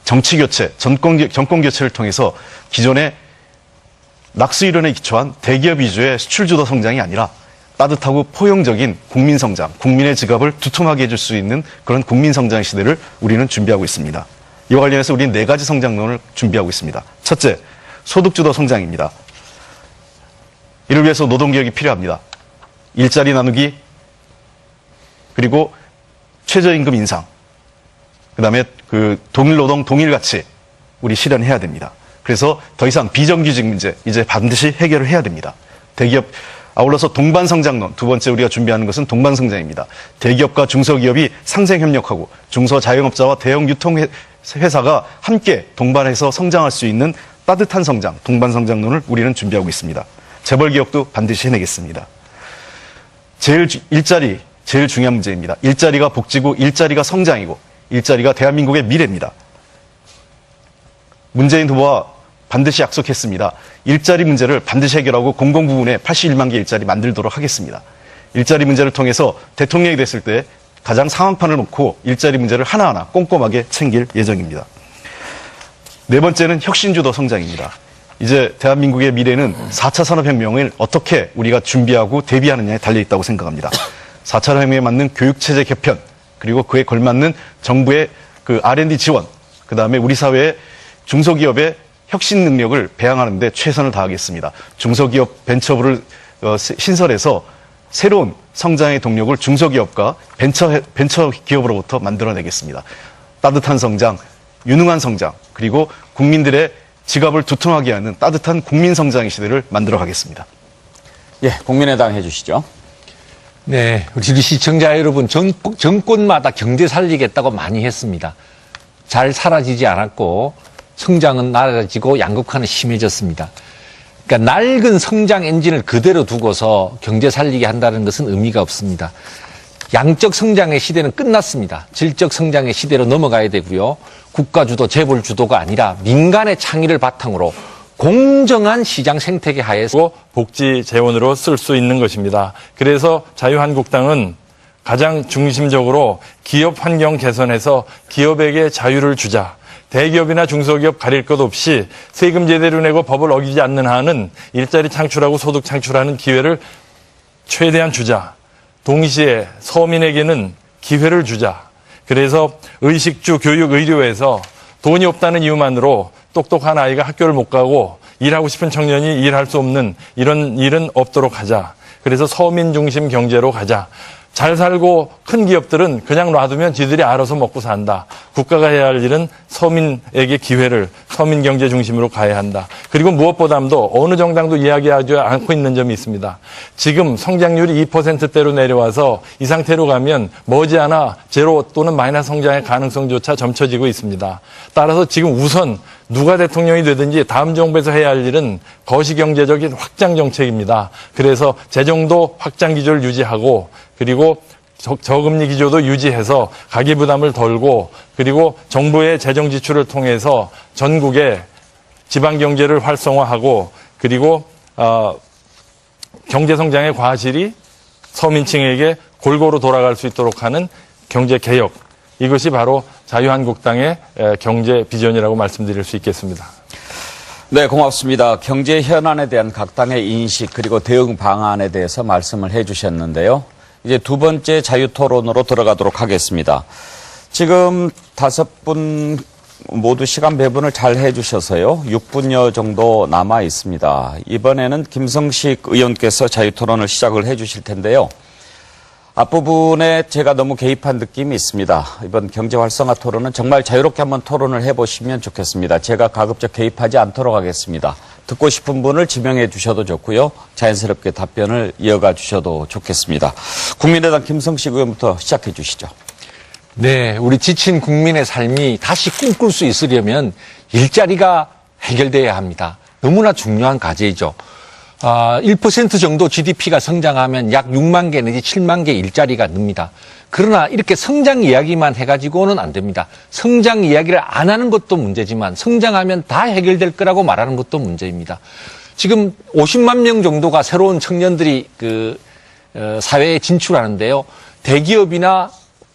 정치교체, 정권교체를 통해서 기존의 낙수이론에 기초한 대기업 위주의 수출주도 성장이 아니라 따뜻하고 포용적인 국민성장, 국민의 지갑을 두툼하게 해줄 수 있는 그런 국민성장 시대를 우리는 준비하고 있습니다. 이와 관련해서 우리는 4가지 성장론을 준비하고 있습니다. 첫째, 소득주도 성장입니다. 이를 위해서 노동개혁이 필요합니다. 일자리 나누기, 그리고 최저임금 인상, 그 다음에 그 동일노동, 동일가치 우리 실현해야 됩니다. 그래서 더 이상 비정규직 문제 이제 반드시 해결을 해야 됩니다. 대기업, 아울러서 동반성장론, 두 번째 우리가 준비하는 것은 동반성장입니다. 대기업과 중소기업이 상생협력하고 중소자영업자와 대형 유통회사가 함께 동반해서 성장할 수 있는 따뜻한 성장, 동반성장론을 우리는 준비하고 있습니다. 재벌개혁도 반드시 해내겠습니다. 일자리, 제일 중요한 문제입니다. 일자리가 복지고 일자리가 성장이고 일자리가 대한민국의 미래입니다. 문재인 후보와 반드시 약속했습니다. 일자리 문제를 반드시 해결하고 공공부문에 81만 개 일자리 만들도록 하겠습니다. 일자리 문제를 통해서 대통령이 됐을 때 가장 상황판을 놓고 일자리 문제를 하나하나 꼼꼼하게 챙길 예정입니다. 네 번째는 혁신주도 성장입니다. 이제 대한민국의 미래는 4차 산업혁명을 어떻게 우리가 준비하고 대비하느냐에 달려있다고 생각합니다. 4차 산업혁명에 맞는 교육체제 개편, 그리고 그에 걸맞는 정부의 그 R&D 지원, 그 다음에 우리 사회의 중소기업의 혁신 능력을 배양하는 데 최선을 다하겠습니다. 중소기업 벤처부를 신설해서 새로운 성장의 동력을 중소기업과 벤처 기업으로부터 만들어내겠습니다. 따뜻한 성장, 유능한 성장, 그리고 국민들의 지갑을 두툼하게 하는 따뜻한 국민 성장의 시대를 만들어 가겠습니다. 예, 국민의당 해주시죠. 네, 우리 시청자 여러분, 정권마다 경제 살리겠다고 많이 했습니다. 잘 사라지지 않았고 성장은 낮아지고 양극화는 심해졌습니다. 그러니까 낡은 성장 엔진을 그대로 두고서 경제 살리게 한다는 것은 의미가 없습니다. 양적 성장의 시대는 끝났습니다. 질적 성장의 시대로 넘어가야 되고요. 국가 주도, 재벌 주도가 아니라 민간의 창의를 바탕으로 공정한 시장 생태계 하에서 복지 재원으로 쓸 수 있는 것입니다. 그래서 자유한국당은 가장 중심적으로 기업 환경 개선해서 기업에게 자유를 주자. 대기업이나 중소기업 가릴 것 없이 세금 제대로 내고 법을 어기지 않는 한은 일자리 창출하고 소득 창출하는 기회를 최대한 주자. 동시에 서민에게는 기회를 주자. 그래서 의식주, 교육, 의료에서 돈이 없다는 이유만으로 똑똑한 아이가 학교를 못 가고 일하고 싶은 청년이 일할 수 없는 이런 일은 없도록 하자. 그래서 서민 중심 경제로 가자. 잘 살고 큰 기업들은 그냥 놔두면 지들이 알아서 먹고 산다. 국가가 해야 할 일은 서민에게 기회를 서민 경제 중심으로 가야 한다. 그리고 무엇보다도 어느 정당도 이야기하지 않고 있는 점이 있습니다. 지금 성장률이 2%대로 내려와서 이 상태로 가면 머지않아 제로 또는 마이너스 성장의 가능성조차 점쳐지고 있습니다. 따라서 지금 우선 누가 대통령이 되든지 다음 정부에서 해야 할 일은 거시경제적인 확장 정책입니다. 그래서 재정도 확장 기조를 유지하고 그리고 저금리 기조도 유지해서 가계부담을 덜고 그리고 정부의 재정 지출을 통해서 전국의 지방경제를 활성화하고 그리고 경제성장의 과실이 서민층에게 골고루 돌아갈 수 있도록 하는 경제개혁. 이것이 바로 자유한국당의 경제 비전이라고 말씀드릴 수 있겠습니다. 네, 고맙습니다. 경제 현안에 대한 각 당의 인식 그리고 대응 방안에 대해서 말씀을 해주셨는데요. 이제 두 번째 자유토론으로 들어가도록 하겠습니다. 지금 5분 모두 시간 배분을 잘 해주셔서요. 6분여 정도 남아 있습니다. 이번에는 김성식 의원께서 자유토론을 시작을 해주실 텐데요. 앞부분에 제가 너무 개입한 느낌이 있습니다. 이번 경제활성화 토론은 정말 자유롭게 한번 토론을 해보시면 좋겠습니다. 제가 가급적 개입하지 않도록 하겠습니다. 듣고 싶은 분을 지명해 주셔도 좋고요. 자연스럽게 답변을 이어가 주셔도 좋겠습니다. 국민의당 김성식 의원부터 시작해 주시죠. 네, 우리 지친 국민의 삶이 다시 꿈꿀 수 있으려면 일자리가 해결돼야 합니다. 너무나 중요한 과제이죠. 1% 정도 GDP가 성장하면 약 6만 개 내지 7만 개 일자리가 늡니다. 그러나 이렇게 성장 이야기만 해가지고는 안 됩니다. 성장 이야기를 안 하는 것도 문제지만 성장하면 다 해결될 거라고 말하는 것도 문제입니다. 지금 50만 명 정도가 새로운 청년들이 사회에 진출하는데요. 대기업이나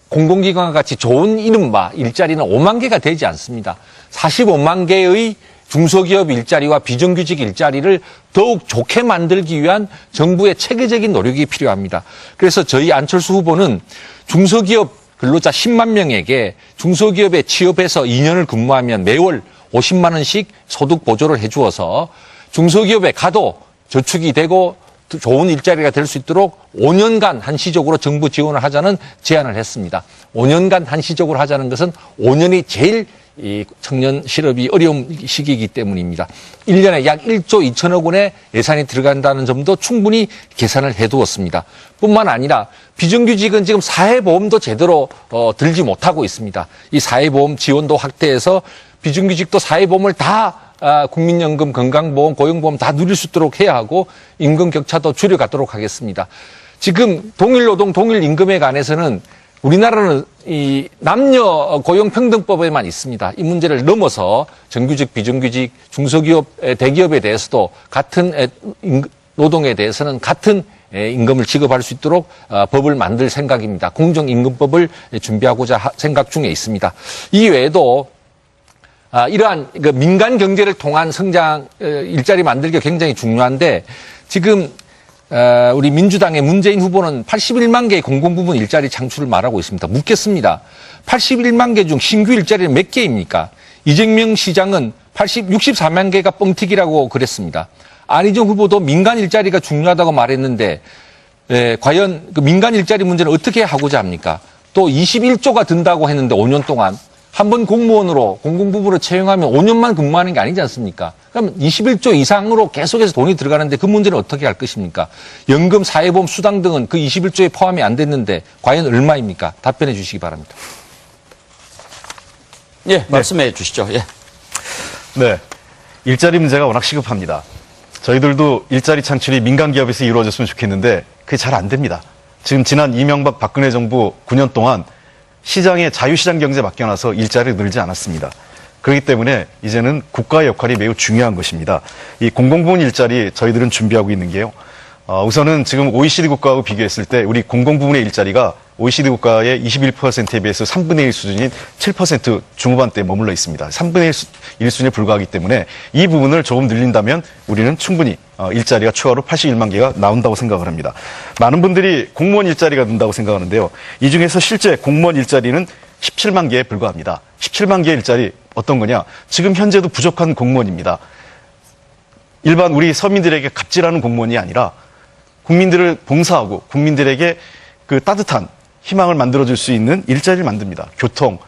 공공기관과 같이 좋은 이른바 일자리는 5만 개가 되지 않습니다. 45만 개의 중소기업 일자리와 비정규직 일자리를 더욱 좋게 만들기 위한 정부의 체계적인 노력이 필요합니다. 그래서 저희 안철수 후보는 중소기업 근로자 10만 명에게 중소기업에 취업해서 2년을 근무하면 매월 50만 원씩 소득 보조를 해주어서 중소기업에 가도 저축이 되고 좋은 일자리가 될 수 있도록 5년간 한시적으로 정부 지원을 하자는 제안을 했습니다. 5년간 한시적으로 하자는 것은 5년이 제일 이 청년 실업이 어려운 시기이기 때문입니다. 1년에 약 1조 2천억 원의 예산이 들어간다는 점도 충분히 계산을 해두었습니다. 뿐만 아니라 비정규직은 지금 사회보험도 제대로 들지 못하고 있습니다. 이 사회보험 지원도 확대해서 비정규직도 사회보험을 다 국민연금, 건강보험, 고용보험 다 누릴 수 있도록 해야 하고 임금 격차도 줄여가도록 하겠습니다. 지금 동일노동, 동일임금에 관해서는 우리나라는 이 남녀 고용평등법에만 있습니다. 이 문제를 넘어서 정규직, 비정규직, 중소기업, 대기업에 대해서도 같은 노동에 대해서는 같은 임금을 지급할 수 있도록 법을 만들 생각입니다. 공정임금법을 준비하고자 생각 중에 있습니다. 이 외에도 이러한 민간 경제를 통한 성장, 일자리 만들기가 굉장히 중요한데 지금 우리 민주당의 문재인 후보는 81만 개의 공공부문 일자리 창출을 말하고 있습니다. 묻겠습니다. 81만 개 중 신규 일자리는 몇 개입니까? 이재명 시장은 64만 개가 뻥튀기라고 그랬습니다. 안희정 후보도 민간 일자리가 중요하다고 말했는데 과연 그 민간 일자리 문제는 어떻게 하고자 합니까? 또 21조가 든다고 했는데 5년 동안 한 번 공무원으로 공공부문으로 채용하면 5년만 근무하는 게 아니지 않습니까? 그럼 21조 이상으로 계속해서 돈이 들어가는데 그 문제는 어떻게 할 것입니까? 연금, 사회보험, 수당 등은 그 21조에 포함이 안 됐는데 과연 얼마입니까? 답변해 주시기 바랍니다. 예, 말씀해 주시죠. 예. 네. 일자리 문제가 워낙 시급합니다. 저희들도 일자리 창출이 민간 기업에서 이루어졌으면 좋겠는데 그게 잘 안 됩니다. 지금 지난 이명박 박근혜 정부 9년 동안 시장에 자유시장 경제 맡겨놔서 일자리를 늘지 않았습니다. 그렇기 때문에 이제는 국가의 역할이 매우 중요한 것입니다. 이 공공부문 일자리 저희들은 준비하고 있는 게요. 우선은 지금 OECD 국가하고 비교했을 때 우리 공공부문의 일자리가 OECD 국가의 21%에 비해서 3분의 1 수준인 7% 중후반대에 머물러 있습니다. 3분의 1 수준에 불과하기 때문에 이 부분을 조금 늘린다면 우리는 충분히 일자리가 추가로 81만 개가 나온다고 생각을 합니다. 많은 분들이 공무원 일자리가 는다고 생각하는데요. 이 중에서 실제 공무원 일자리는 17만 개에 불과합니다. 17만 개의 일자리 어떤 거냐? 지금 현재도 부족한 공무원입니다. 일반 우리 서민들에게 갑질하는 공무원이 아니라 국민들을 봉사하고 국민들에게 그 따뜻한 희망을 만들어줄 수 있는 일자리를 만듭니다. 교통,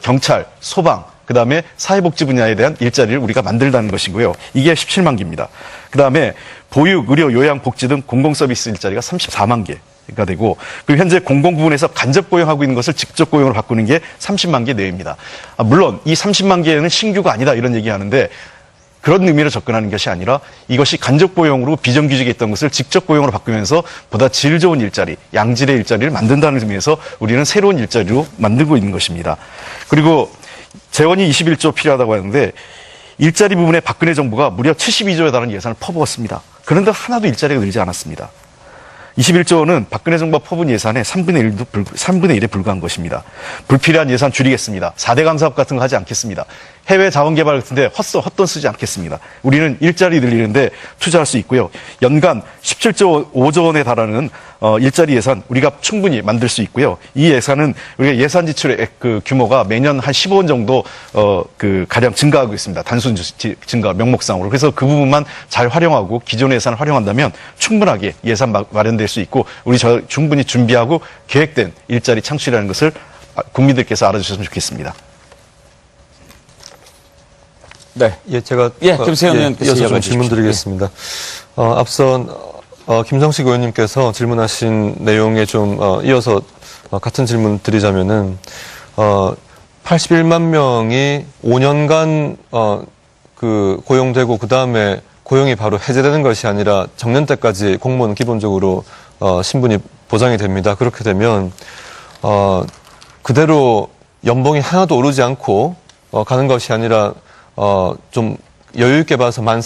경찰, 소방, 그다음에 사회복지 분야에 대한 일자리를 우리가 만들다는 것이고요. 이게 17만 개입니다. 그다음에 보육, 의료, 요양, 복지 등 공공서비스 일자리가 34만 개가 되고 그리고 현재 공공부문에서 간접 고용하고 있는 것을 직접 고용으로 바꾸는 게 30만 개 내외입니다. 물론 이 30만 개는 신규가 아니다 이런 얘기하는데 그런 의미로 접근하는 것이 아니라 이것이 간접 고용으로 비정규직에 있던 것을 직접 고용으로 바꾸면서 보다 질 좋은 일자리, 양질의 일자리를 만든다는 의미에서 우리는 새로운 일자리로 만들고 있는 것입니다. 그리고 재원이 21조 필요하다고 하는데 일자리 부분에 박근혜 정부가 무려 72조에 달하는 예산을 퍼부었습니다. 그런데 하나도 일자리가 늘지 않았습니다. 21조는 박근혜 정부가 퍼부은 예산의 3분의 1에 불과한 것입니다. 불필요한 예산 줄이겠습니다. 4대 감사업 같은 거 하지 않겠습니다. 해외 자원개발 같은데 헛돈 쓰지 않겠습니다. 우리는 일자리 늘리는데 투자할 수 있고요. 연간 17조 5조 원에 달하는 일자리 예산 우리가 충분히 만들 수 있고요. 이 예산은 우리가 예산 지출의 그 규모가 매년 한 15원 정도 가량 증가하고 있습니다. 단순 증가 명목상으로. 그래서 그 부분만 잘 활용하고 기존의 예산을 활용한다면 충분하게 예산 마련될 수 있고 우리 충분히 준비하고 계획된 일자리 창출이라는 것을 국민들께서 알아주셨으면 좋겠습니다. 네. 예, 제가 김세현 의원께서 이어서 좀 이어가 질문 주십시오. 드리겠습니다. 앞선 김성식 의원님께서 질문하신 내용에 좀 이어서 같은 질문 드리자면은 81만 명이 5년간 고용되고 그 다음에 고용이 바로 해제되는 것이 아니라 정년 때까지 공무원은 기본적으로 신분이 보장이 됩니다. 그렇게 되면 그대로 연봉이 하나도 오르지 않고 가는 것이 아니라 좀 여유 있게 봐서 만